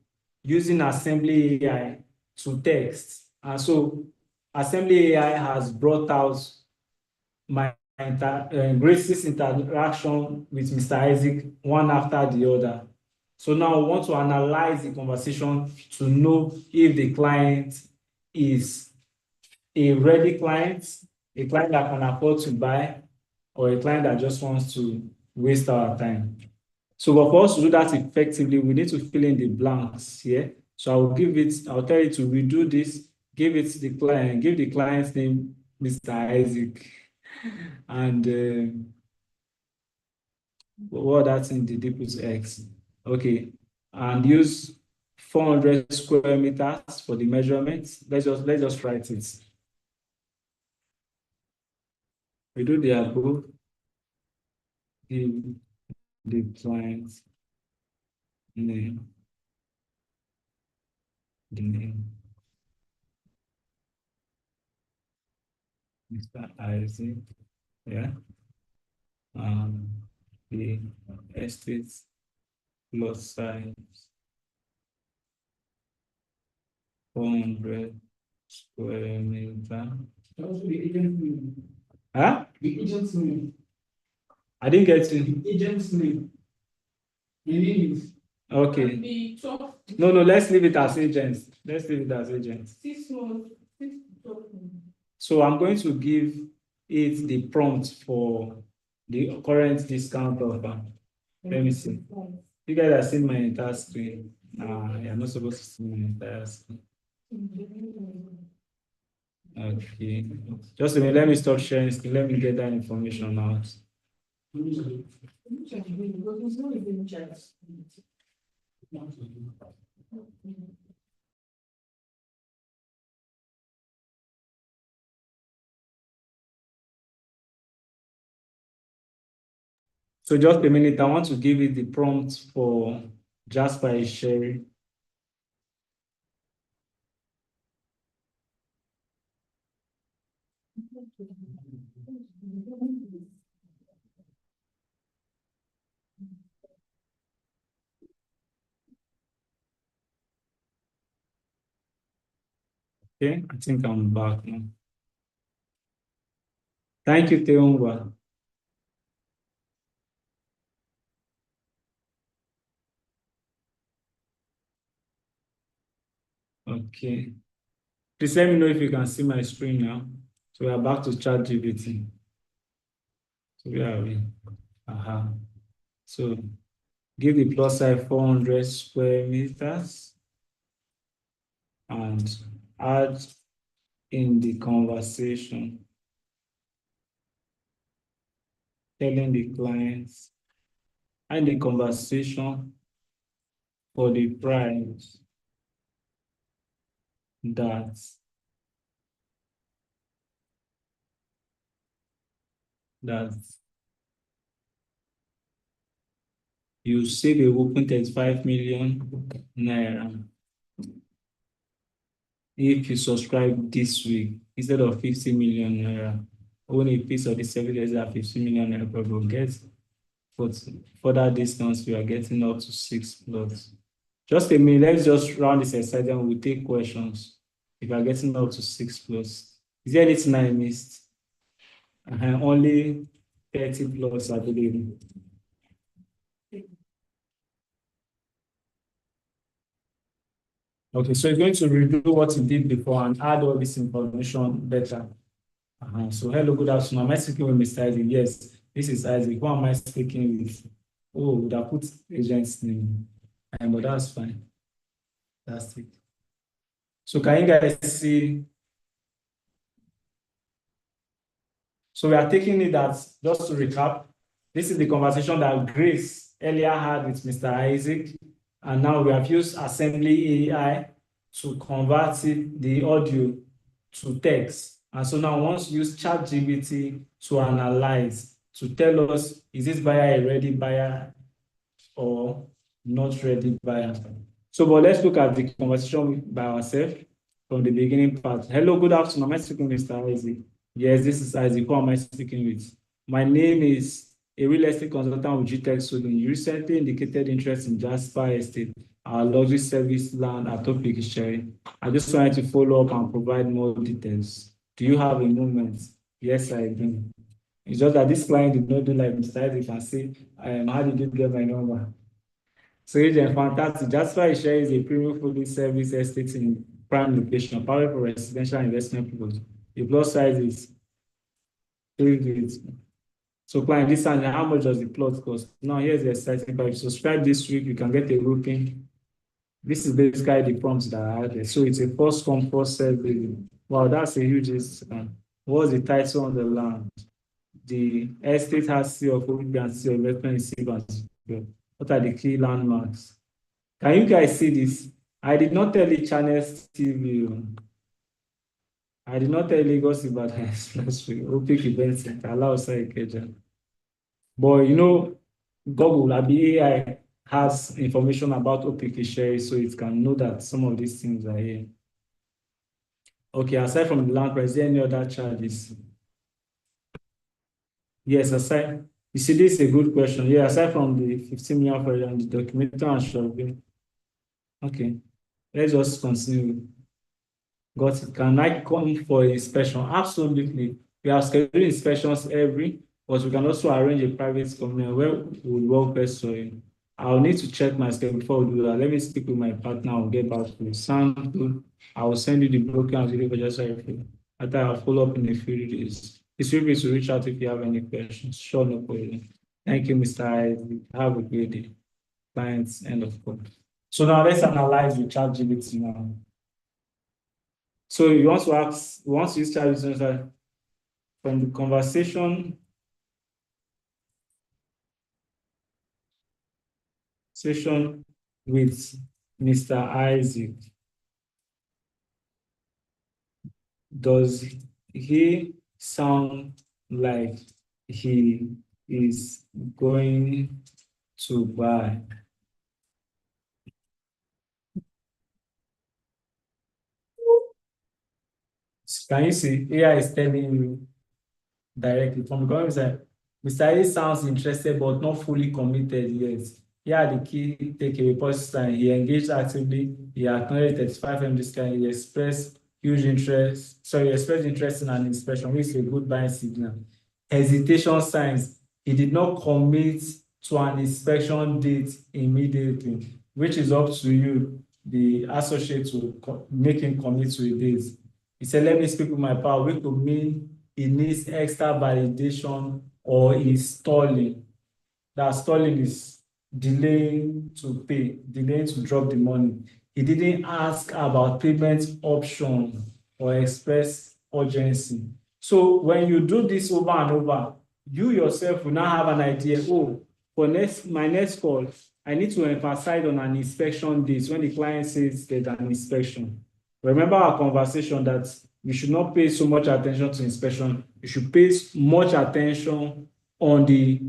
using Assembly AI to text. And so Assembly AI has brought out Grace's interaction with Mr. Isaac one after the other. So now we want to analyze the conversation to know if the client is a ready client, a client that can afford to buy, or a client that just wants to waste our time. So for us to do that effectively, we need to fill in the blanks here. So I'll tell you to redo this, give the client's name, Mr. Isaac, and what that's in the deepest X. Okay, and use 400 square meters for the measurements. Let's just write it. We do the above, give the client name, the name, Mr. Isaac, yeah. The estate plot size 400 square meter. Huh? The agent's name. I didn't get it. The agent's name. Okay. No, let's leave it as agents. Let's leave it as agents. So I'm going to give it the prompt for the current discount offer. Let me see. You guys are seeing my entire screen. You're not supposed to see my entire screen. Okay. Just a minute, let me stop sharing screen. Let me get that information out. So just a minute, I want to give it the prompt for Jasper sharing. Okay, I think I'm back now. Thank you, Teongwa. Okay. Please let me know if you can see my screen now. So we are back to ChatGPT. So where are we? So give the plot size 400 square meters and add in the conversation, telling the clients and the conversation for the price that you save a whopping 35 million naira if you subscribe this week instead of 50 million naira. Only a piece of the service at 50 million naira per get but further distance, we are getting up to 6 plots. Just a minute, let's just round this exercise and we'll take questions. If you are getting up to 6 plots. Is there anything I missed? Only 30 plots, I believe. Okay, so you're going to review what you did before and add all this information better. So hello, good afternoon. Am I speaking with Mr. Isaac? Yes, this is Isaac. Who am I speaking with? Oh, would I put agent's name? But that's fine. That's it. So can you guys see? So we are taking it that, just to recap, this is the conversation that Grace earlier had with Mr. Isaac, and now we have used Assembly AI to convert the audio to text. And so now we want to use ChatGPT to analyze, to tell us, is this buyer a ready buyer or not ready buyer? So, but let's look at the conversation by ourselves from the beginning part. Hello, good afternoon. Am I speaking with Mr. Isaac? Yes, this is Isaac. Who am I speaking with? My name is a real estate consultant with GTech Sweden. You recently indicated interest in Jasper Estate, our luxury service land at Topic sharing. I just wanted to follow up and provide more details. Do you have a moment? Yes, I do. It's just that this client did not do like Mr. Isaac and say, how did you get my number? So agent, fantastic. Jasper Share is a premium fully service estate in prime location, powerful residential investment plots. The plot size is 3 units. So client, this and how much does the plot cost? Now here's the exciting part. If you subscribe this week, you can get a roofing. This is basically the prompts that I added. So it's a first come, first served building. Wow, that's a huge discount. What's the title on the land? The estate has C of OPP and C of investment in Silvers. What are the key landmarks? Can you guys see this? I did not tell the channels TV. I did not tell Lagos about Expressway, OPIC Event Center, allow Ikeja. But you know, Google, AI has information about OPIC share, so it can know that some of these things are here. Okay, aside from the land price, is there any other charges? Yes, aside, you see, this is a good question. Yeah, aside from the 15 million for the documentation and shoving. Okay, let's just continue. Got it. Can I come for inspection? Absolutely. We have scheduled inspections but we can also arrange a private community where we will work best for you. I'll need to check my schedule before we do that. Let me speak with my partner and get back to you. Sound good. I will send you the broken and video for just after I'll follow up in a few days. It's free to reach out if you have any questions. Sure, no problem. Thank you, Mr. Isaac. Have a great day. Clients, end of call. So now let's analyze the ChatGPT now. So you want to ask, once you start using from the conversation session with Mr. Isaac, does he sound like he is going to buy? Can you see? AI is telling you directly from the government. Mr. A sounds interested but not fully committed yet. Here are the key takeaway points. He engaged actively. He acknowledged 35M discount. He expressed huge interest. Sorry, he expressed interest in an inspection, which is a good buying signal. Hesitation signs. He did not commit to an inspection date immediately, which is up to you, the associate, to make him commit to a date. He said, let me speak with my power, which could mean he needs extra validation or he's stalling. That stalling is delaying to pay, delaying to drop the money. He didn't ask about payment option or express urgency. So when you do this over and over, you yourself will now have an idea, oh, for my next call, I need to emphasize on an inspection date when the client says there's an inspection. Remember our conversation that you should not pay so much attention to inspection. You should pay much attention on the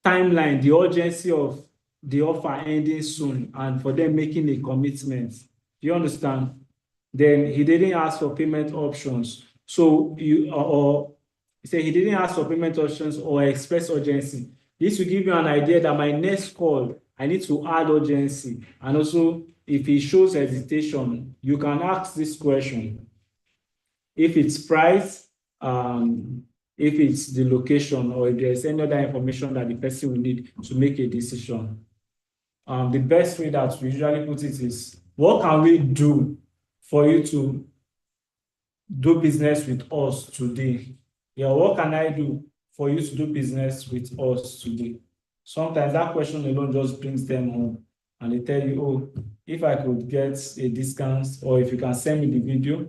timeline, the urgency of the offer ending soon, and for them making a commitment. Do you understand? Then he didn't ask for payment options. So he said he didn't ask for payment options or express urgency. This will give you an idea that my next call, I need to add urgency. And also, if it shows hesitation, you can ask this question. If it's price, if it's the location, or if there's any other information that the person will need to make a decision. The best way that we usually put it is, what can we do for you to do business with us today? Yeah, what can I do for you to do business with us today? Sometimes that question alone just brings them home, and they tell you, oh, if I could get a discount, or if you can send me the video,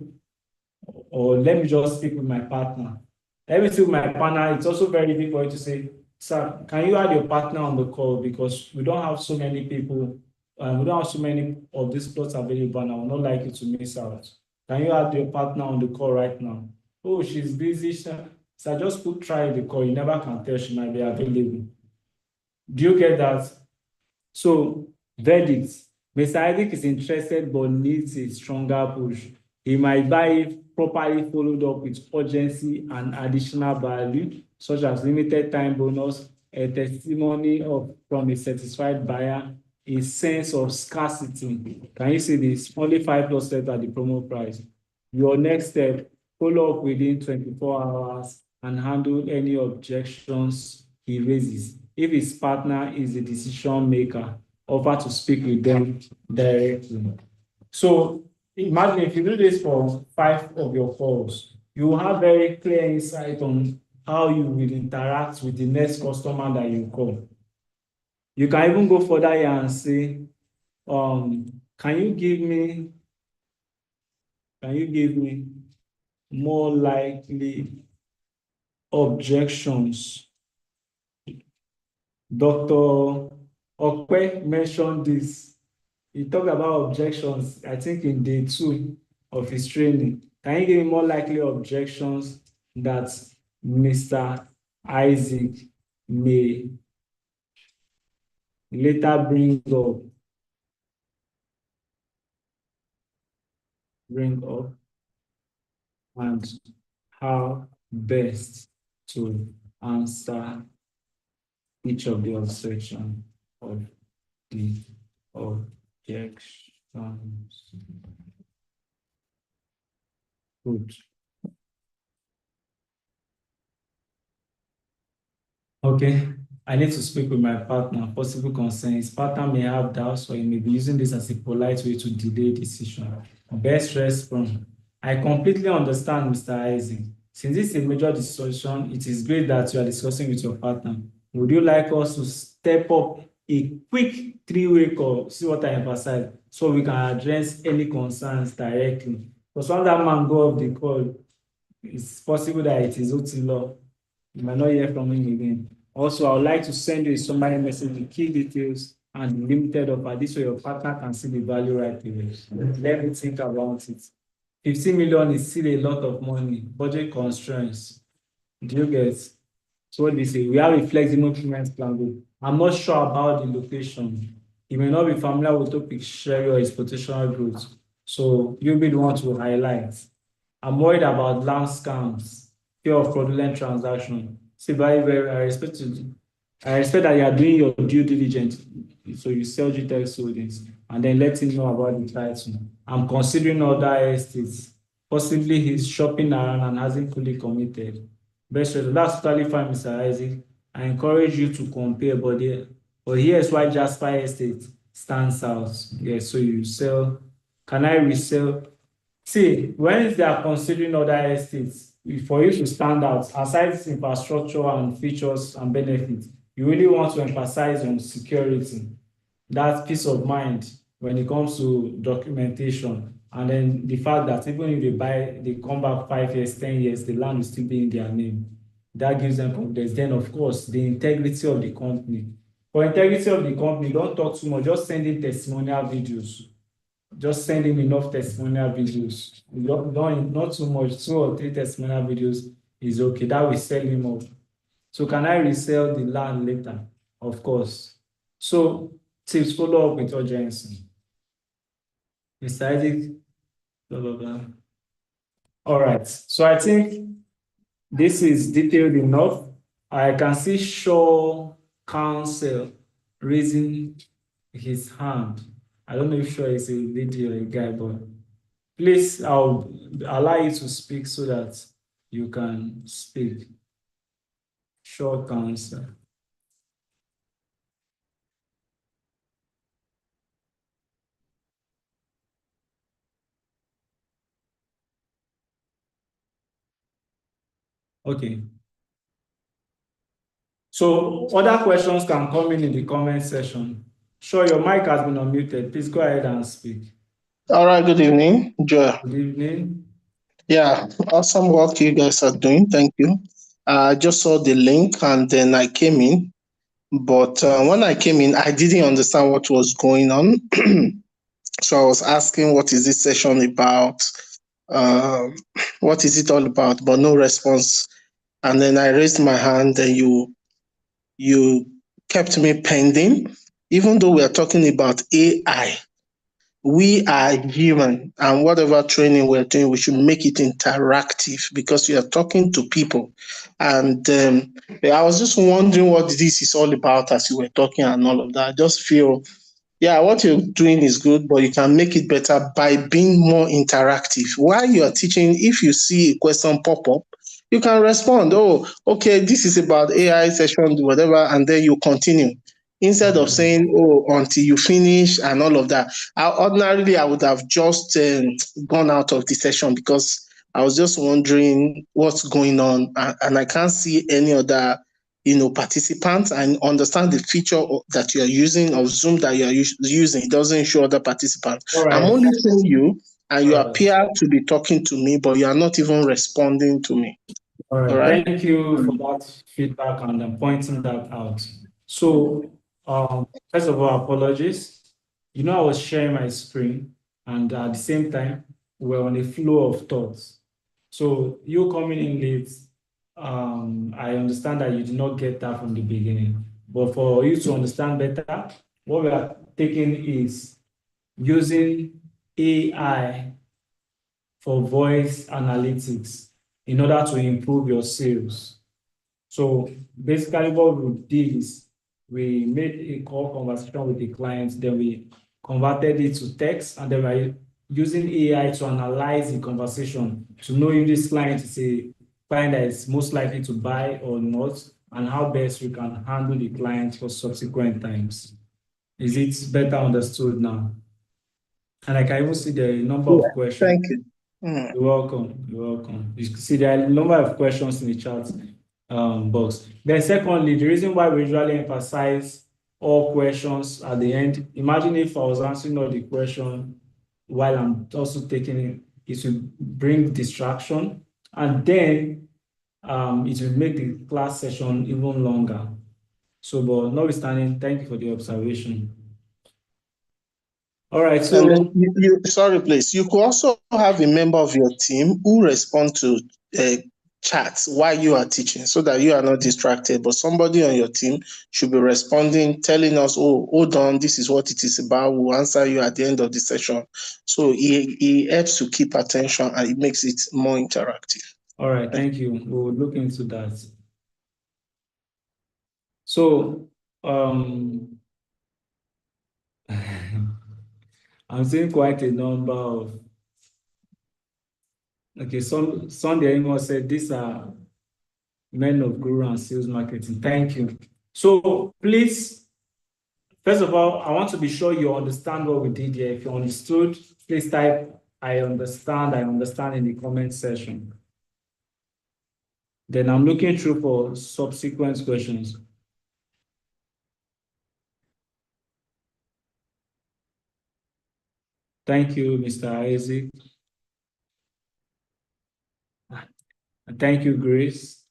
or let me just speak with my partner. Let me speak with my partner. It's also very easy for you to say, sir, can you add your partner on the call, because we don't have so many people, we don't have so many of these slots available, and I would not like you to miss out. Can you add your partner on the call right now? Oh, she's busy, sir. So just try the call. You never can tell, she might be available. Do you get that? So, verdict. Mr. Isaac is interested but needs a stronger push. He might buy if properly followed up with urgency and additional value, such as limited time bonus, a testimony from a satisfied buyer, a sense of scarcity. Can you see this? Only 5 plus left at the promo price. Your next step, follow up within 24 hours and handle any objections he raises. If his partner is the decision maker, offer to speak with them directly. So imagine if you do this for 5 of your calls, you will have very clear insight on how you will interact with the next customer that you call. You can even go further here and say, can you give me more likely objections? Dr. Okwe mentioned this. He talked about objections, I think, in day 2 of his training. Can you give me more likely objections that Mr. Isaac may later bring up and how best to answer each of the objection of the objections. Good. Okay, I need to speak with my partner. Possible concerns. Partner may have doubts, or he may be using this as a polite way to delay decision. Best response. I completely understand, Mr. Isaac. Since this is a major decision, it is great that you are discussing with your partner. Would you like us to step up a quick 3-way call? See what I emphasize, so we can address any concerns directly. Because when that man go off the call, it's possible that it is OT law. You might not hear from him again. Also, I would like to send you a summary message with key details and the limited offer. This way your partner can see the value right away. Let me think about it. 15 million is still a lot of money. Budget constraints. Do you get? So what do we say? We have a flexible payment plan. I'm not sure about the location. You may not be familiar with topic share or its potential growth. So you'll be the one to highlight. I'm worried about land scams, fear of fraudulent transaction. See, very, I respect that you are doing your due diligence. So you sell GTX holdings and then let him know about the title. I'm considering other estates. Possibly he's shopping around and hasn't fully committed. Best result. That's totally fine, Mr. Isaac. I encourage you to compare, but here's why Jasper Estate stands out. Yeah, so you sell. Can I resell? See, when they are considering other estates, for you to stand out, aside infrastructure and features and benefits, you really want to emphasize on security, that peace of mind when it comes to documentation, and then the fact that even if they come back 5 years, 10 years, the land will still be in their name. That gives them confidence. Then, of course, the integrity of the company. For integrity of the company, don't talk too much, just send in testimonial videos. Just send him enough testimonial videos. Not too much, 2 or 3 testimonial videos is okay. That will sell him up. So can I resell the land later? Of course. So tips, follow up with urgency. Mr. Isaac, blah, blah, blah. All right. So I think this is detailed enough. I can see Shaw Counsel raising his hand. I don't know if sure it's a lady or a guy, but please, I'll allow you to speak so that you can speak. Short counsel. Okay. So other questions can come in the comment section. Sure, your mic has been unmuted. Please go ahead and speak. All right, good evening, Joel. Good evening. Yeah, awesome work you guys are doing. Thank you. I just saw the link and then I came in. But when I came in, I didn't understand what was going on. So I was asking, what is this session about? What is it all about? But no response. And then I raised my hand and you kept me pending. Even though we are talking about AI, we are human, and whatever training we're doing, we should make it interactive because you are talking to people. And I was just wondering what this is all about as you were talking and all of that. I just feel, yeah, what you're doing is good, but you can make it better by being more interactive. While you are teaching, if you see a question pop up, you can respond, oh, okay, this is about AI session, whatever, and then you continue. Instead of saying, oh, until you finish and all of that. Ordinarily, I would have just gone out of the session because I was just wondering what's going on, and I can't see any other participants, and understand the feature that you are using of Zoom that you are using. It doesn't show other participants. All right. I'm only seeing you, and you All right. appear to be talking to me, but you are not even responding to me. All right. All right. Thank you for that feedback and pointing that out. So, first of all, apologies. I was sharing my screen, and at the same time, we're on a flow of thoughts. So, you coming in late, I understand that you did not get that from the beginning. But for you to understand better, what we are taking is using AI for voice analytics in order to improve your sales. So basically what we did is we made a call conversation with the client, then we converted it to text, and then we're using AI to analyze the conversation to know if this client is a client that is most likely to buy or not, and how best we can handle the client for subsequent times. Is it better understood now? And I can even see the number of questions. Thank you. You're welcome. You're welcome. You can see there are a number of questions in the chat box. Then secondly, the reason why we usually emphasize all questions at the end, imagine if I was answering all the question while I'm also taking it will bring distraction, and then it will make the class session even longer. So, but notwithstanding, thank you for the observation. All right, so And then sorry, please. You could also have a member of your team who respond to chats while you are teaching, so that you are not distracted. But somebody on your team should be responding, telling us, "Oh, hold on, this is what it is about. We'll answer you at the end of the session." So it helps to keep attention, and it makes it more interactive. all right, thank you. We'll look into that. So, I'm seeing quite a number of, okay, Sunday Imo said these are men of guru and sales marketing. Thank you. So please, first of all, I want to be sure you understand what we did here. If you understood, please type I understand in the comment section. Then I'm looking through for subsequent questions. Thank you, Mr. Isaac. And thank you, Grace.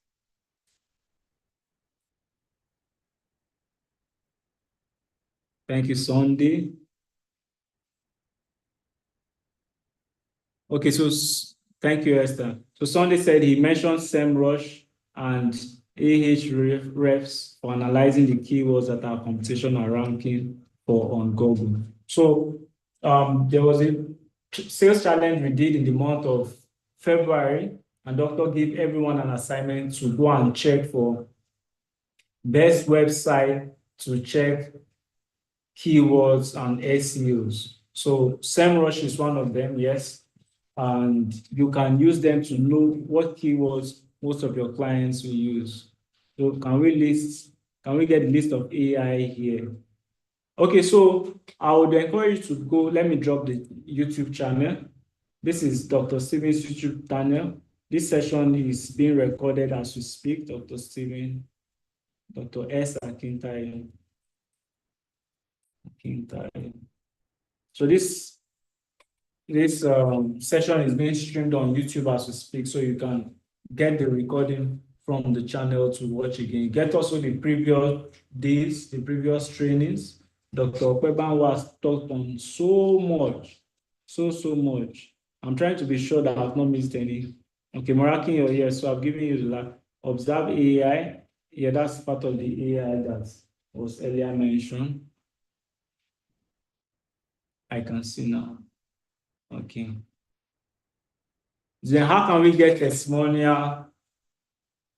Thank you, Sunday. Okay, so thank you, Esther. So Sunday said he mentioned SEMrush and Ahrefs for analyzing the keywords that our competition are ranking for on Google. So there was a sales challenge we did in the month of February, and Dr. gave everyone an assignment to go and check for best website to check keywords and SEOs. So SEMrush is one of them, yes. And you can use them to know what keywords most of your clients will use. So can we get the list of AI here? Okay, so I would encourage you to go, let me drop the YouTube channel. This is Dr. Steven's YouTube channel. This session is being recorded as we speak, Dr. Steven, Dr. S. Akintayo. So this session is being streamed on YouTube as we speak, so you can get the recording from the channel to watch again. Get also the previous days, the previous trainings. Dr. Okweban was talked on so much, so much. I'm trying to be sure that I've not missed any. Okay, Moraki, you're here, so I've given you the observe AI. Yeah, that's part of the AI that was earlier mentioned. I can see now. Okay. Then how can we get testimonial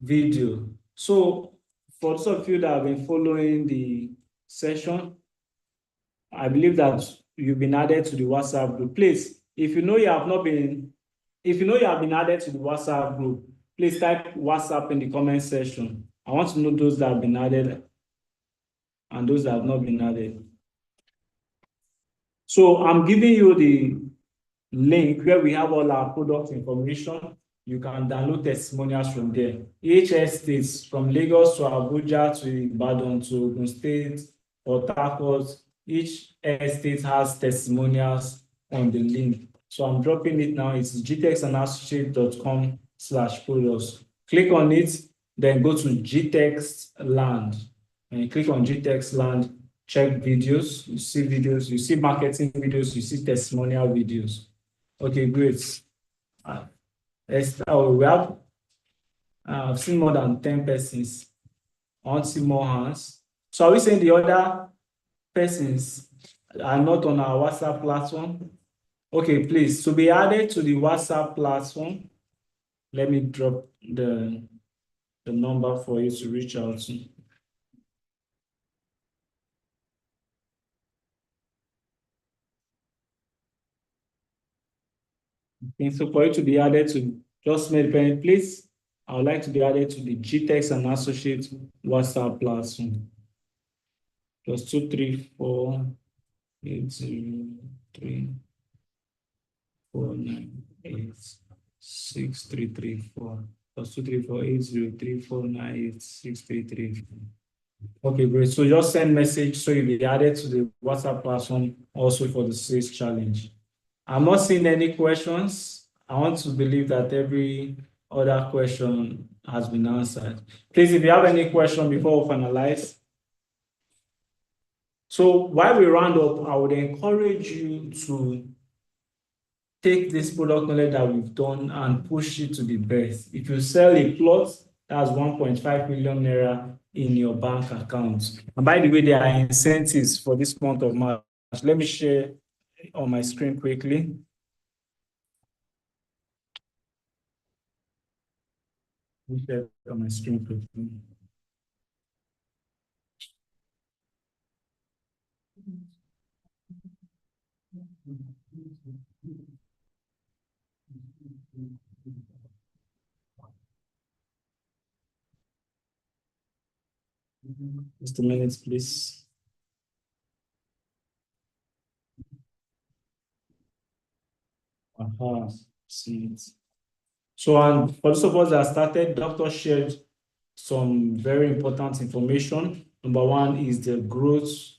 video? So for those of you that have been following the session, I believe that you've been added to the WhatsApp group. Please, if you know you have been added to the WhatsApp group, please type WhatsApp in the comment section. I want to know those that have been added and those that have not been added. So I'm giving you the link where we have all our product information. You can download testimonials from there. Each states from Lagos to Abuja to Ibadan to Ogun State or Harcourt, each state has testimonials on the link. So I'm dropping it now. It's gtexandassociate.com/products. Click on it, then go to GText Land. And you click on GText Land, check videos, you see marketing videos, you see testimonial videos. Okay, great. We have I've seen more than 10 persons. I want to see more hands. So are we saying the other persons are not on our WhatsApp platform? Okay, please, to be added to the WhatsApp platform, let me drop the number for you to reach out to. Okay, so for you to be added to, just make pen, please. I would like to be added to the GTEX and Associates WhatsApp platform. +234 803 498 6334 +234 803 498 6334. Okay, great. So just send message so you'll be added to the WhatsApp platform also for the sales challenge. I'm not seeing any questions. I want to believe that every other question has been answered. Please, if you have any question before we finalize. So while we round up, I would encourage you to take this product knowledge that we've done and push it to the best. If you sell a plot, that's 1.5 million naira in your bank account. And by the way, there are incentives for this month of March. Let me share on my screen quickly. Let me share on my screen quickly. Just a minute, please. See it. So, and for those of us that started, Doctor shared some very important information. Number one is the growth,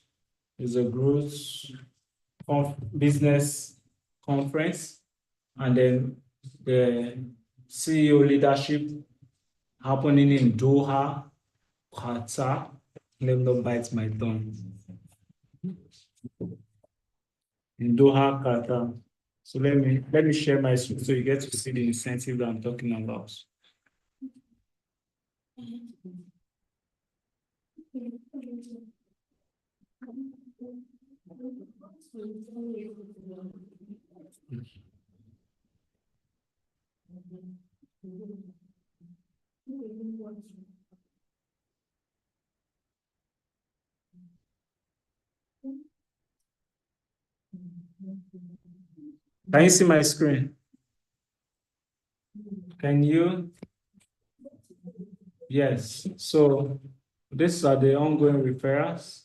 business conference, and then the CEO leadership happening in Doha, Qatar. Let me not bite my tongue. In Doha, Qatar. So let me share my screen so you get to see the incentive that I'm talking about. Can you see my screen? Can you? Yes. So these are the ongoing referrals.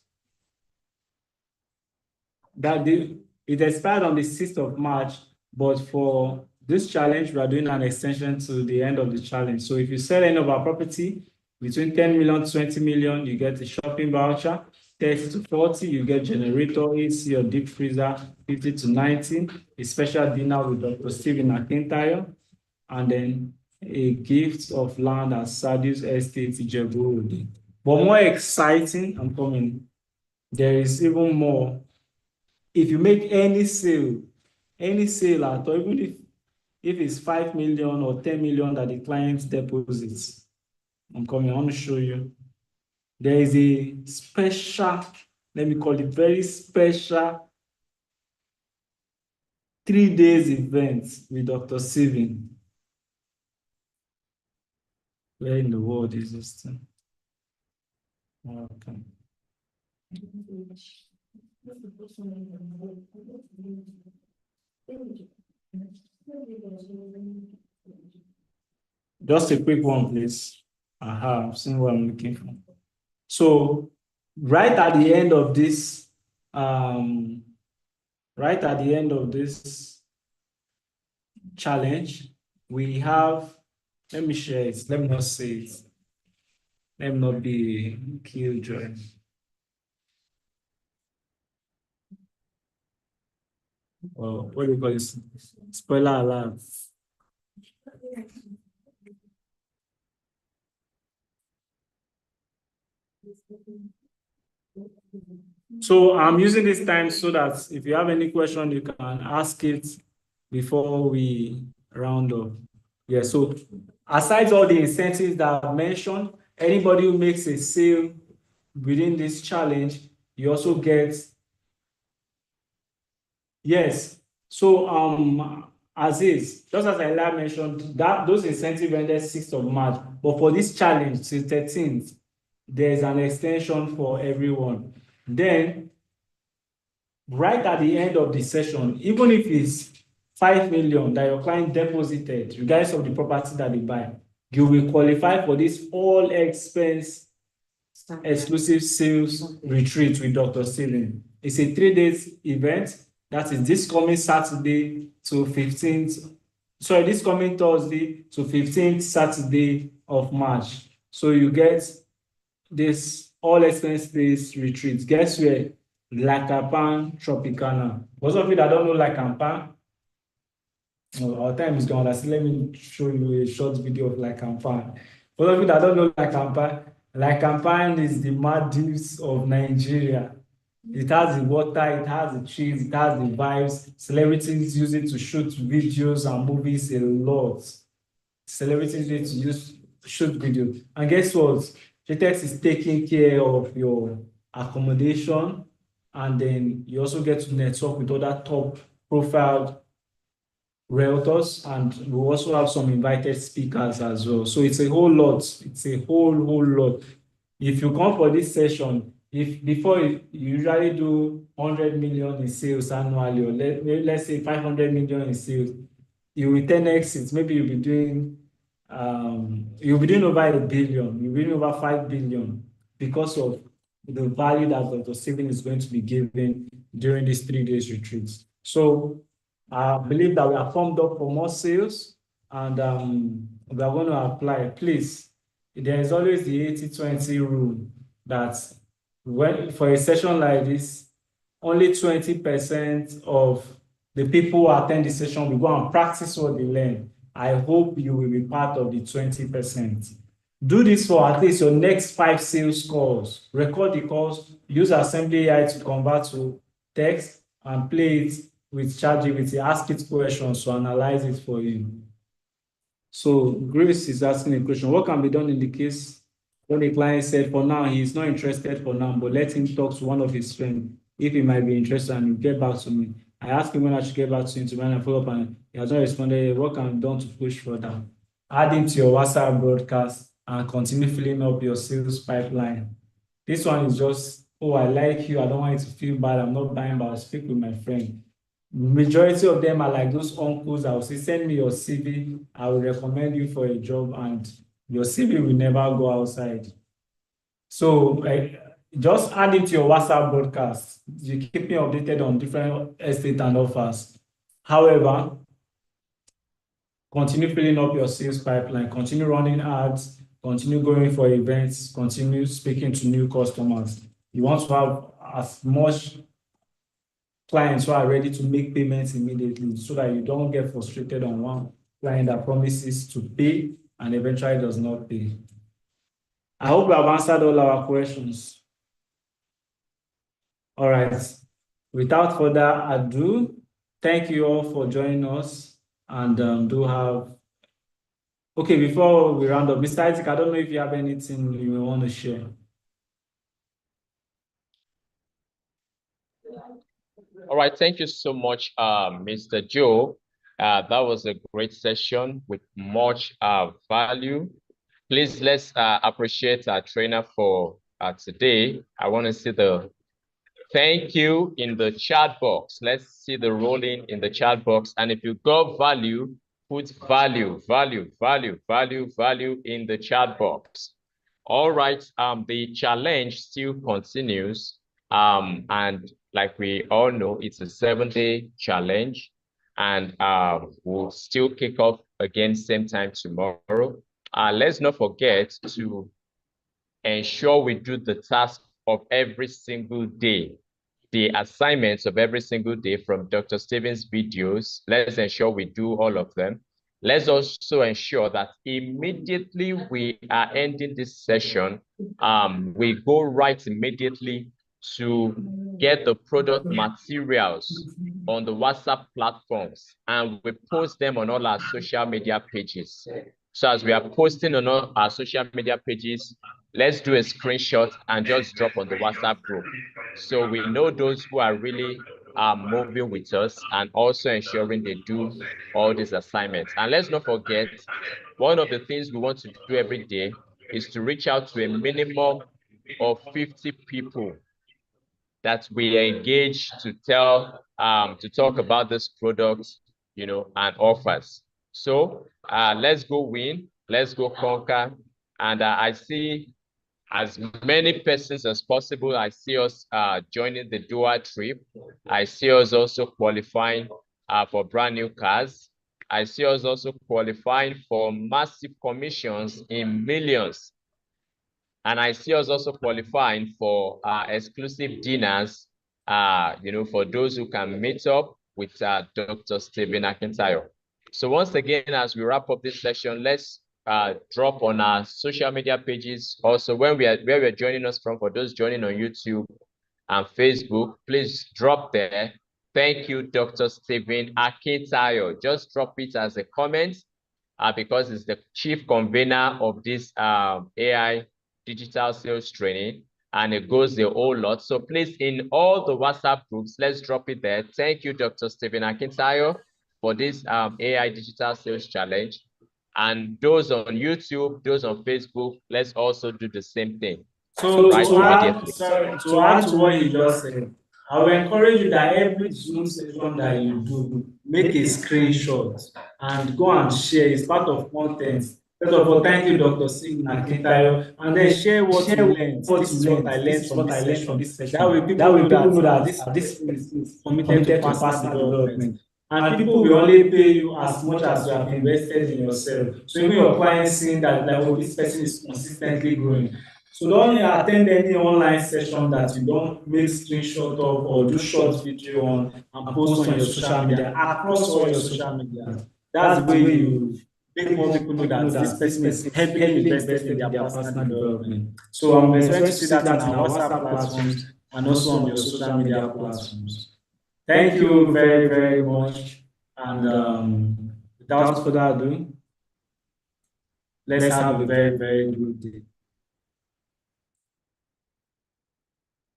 It expired on the 6th of March, but for this challenge, we are doing an extension to the end of the challenge. So if you sell any of our property between 10 million to 20 million, you get a shopping voucher. 30 to 40, you get generator, AC or deep freezer. 50 to 90, a special dinner with Dr. Stephen Akintayo, and then a gift of land at Sadius Estate, Ijebu. But more exciting, I'm coming, there is even more. If you make any sale at all, even if it's 5 million or 10 million that the client deposits, I'm coming, I want to show you. There is a special, let me call it very special 3 days event with Dr. Steven. Where in the world is this thing? Okay. Just a quick one, please. Aha, I've seen what I'm looking for. So right at the end of this, challenge, we have, let me share it, let me not say it. Let me not be killjoy. Or what do you call this? Spoiler alert. So I'm using this time so that if you have any question, you can ask it before we round up. Yeah, so aside all the incentives that I've mentioned, anybody who makes a sale within this challenge, you also get, yes. So as is, just as I mentioned, that those incentives ended 6th of March, but for this challenge till 13th, there's an extension for everyone. Then, right at the end of the session, even if it's 5 million that your client deposited, regardless of the property that they buy, you will qualify for this all expense exclusive sales retreat with Dr. Steven. It's a 3 days event. That is this coming Saturday to 15th. Sorry, this coming Thursday to 15th Saturday of March. So you get this all expense-based retreat. Guess where? Lakapan Tropicana. Those of you that don't know Lakapan, our time is gone. Let me show you a short video of Lakapan. For those of you that don't know Lakapan is the Maldives of Nigeria. It has the water, it has the trees, it has the vibes. Celebrities use it to shoot videos and movies a lot. Celebrities use it to shoot videos. And guess what? JTEX is taking care of your accommodation, and then you also get to network with other top profiled realtors, and we also have some invited speakers as well. So it's a whole lot. It's a whole lot. If you come for this session, if before you usually do 100 million in sales annually, or let's say 500 million in sales, you will 10x it. Maybe you'll be doing over 1 billion, you'll be doing over 5 billion because of the value that Dr. Steven is going to be giving during these 3 days retreats. So I believe that we are formed up for more sales, and we are going to apply. Please, there is always the 80-20 rule that when for a session like this, only 20% of the people who attend the session will go and practice what they learn. I hope you will be part of the 20%. Do this for at least your next 5 sales calls. Record the calls, use Assembly AI to convert to text, and play it with ChatGPT. Ask it questions to analyze it for you. So Grace is asking a question. What can be done in the case when the client said for now he is not interested for now, but let him talk to one of his friends if he might be interested and he'll get back to me. I asked him when I should get back to him to follow up, and he has not responded. What can be done to push further? Add him to your WhatsApp broadcast and continue filling up your sales pipeline. This one is just, oh, I like you. I don't want you to feel bad. I'm not buying, but I'll speak with my friend. Majority of them are like those uncles that will say, send me your CV, I will recommend you for a job, and your CV will never go outside. So just add it to your WhatsApp broadcast. You keep me updated on different estate and offers. However, continue filling up your sales pipeline, continue running ads, continue going for events, continue speaking to new customers. You want to have as much clients who are ready to make payments immediately so that you don't get frustrated on one client that promises to pay and eventually does not pay. I hope we have answered all our questions. All right. Without further ado, thank you all for joining us, and do have... Okay, before we round up, Mr. Isaac, I don't know if you have anything you want to share. All right, thank you so much, Mr. Joe. That was a great session with much value. Please, let's appreciate our trainer for today. I want to see the thank you in the chat box. Let's see the rolling in the chat box. And if you got value, put value in the chat box. All right, the challenge still continues. And like we all know, it's a 7-day challenge, and we'll still kick off again same time tomorrow. Let's not forget to ensure we do the task of every single day, the assignments of every single day from Dr. Stephen's videos. Let's ensure we do all of them. Let's also ensure that immediately we are ending this session, we go right immediately to get the product materials on the WhatsApp platforms, and we post them on all our social media pages. So as we are posting on all our social media pages, let's do a screenshot and just drop on the WhatsApp group, so we know those who are really moving with us, and also ensuring they do all these assignments. And let's not forget, one of the things we want to do every day is to reach out to a minimum of 50 people that we engage to talk about this product, and offers. So let's go win, let's go conquer. And I see as many persons as possible. I see us joining the Doha trip. I see us also qualifying for brand new cars. I see us also qualifying for massive commissions in millions. And I see us also qualifying for exclusive dinners, for those who can meet up with Dr. Stephen Akintayo. So once again, as we wrap up this session, let's drop on our social media pages. Also, where we are joining us from, for those joining on YouTube and Facebook, please drop there. Thank you, Dr. Stephen Akintayo. Just drop it as a comment, because it's the chief convener of this AI digital sales training, and it goes the whole lot. So please, in all the WhatsApp groups, let's drop it there. Thank you, Dr. Stephen Akintayo, for this AI digital sales challenge. And those on YouTube, those on Facebook, let's also do the same thing. So to add to what he just said, I will encourage you that every Zoom session that you do, make a screenshot and go and share. It's part of content. First of all, thank you, Dr. Stephen Akintayo, and then share what you learned. This is what I learned from this session. That way people know that this is committed to personal development. And people will only pay you as much as you have invested in yourself. So even your clients seeing that, like, oh, this person is consistently growing. So don't attend any online session that you don't make screenshot of or do short video on and post on your social media, across all your social media. That's the way you make more people know that this person is heavily invested in their personal development. So I'm expecting to see that in our WhatsApp platforms and also on your social media platforms. Thank you very, very much. And without further ado, let's have a very, very good day.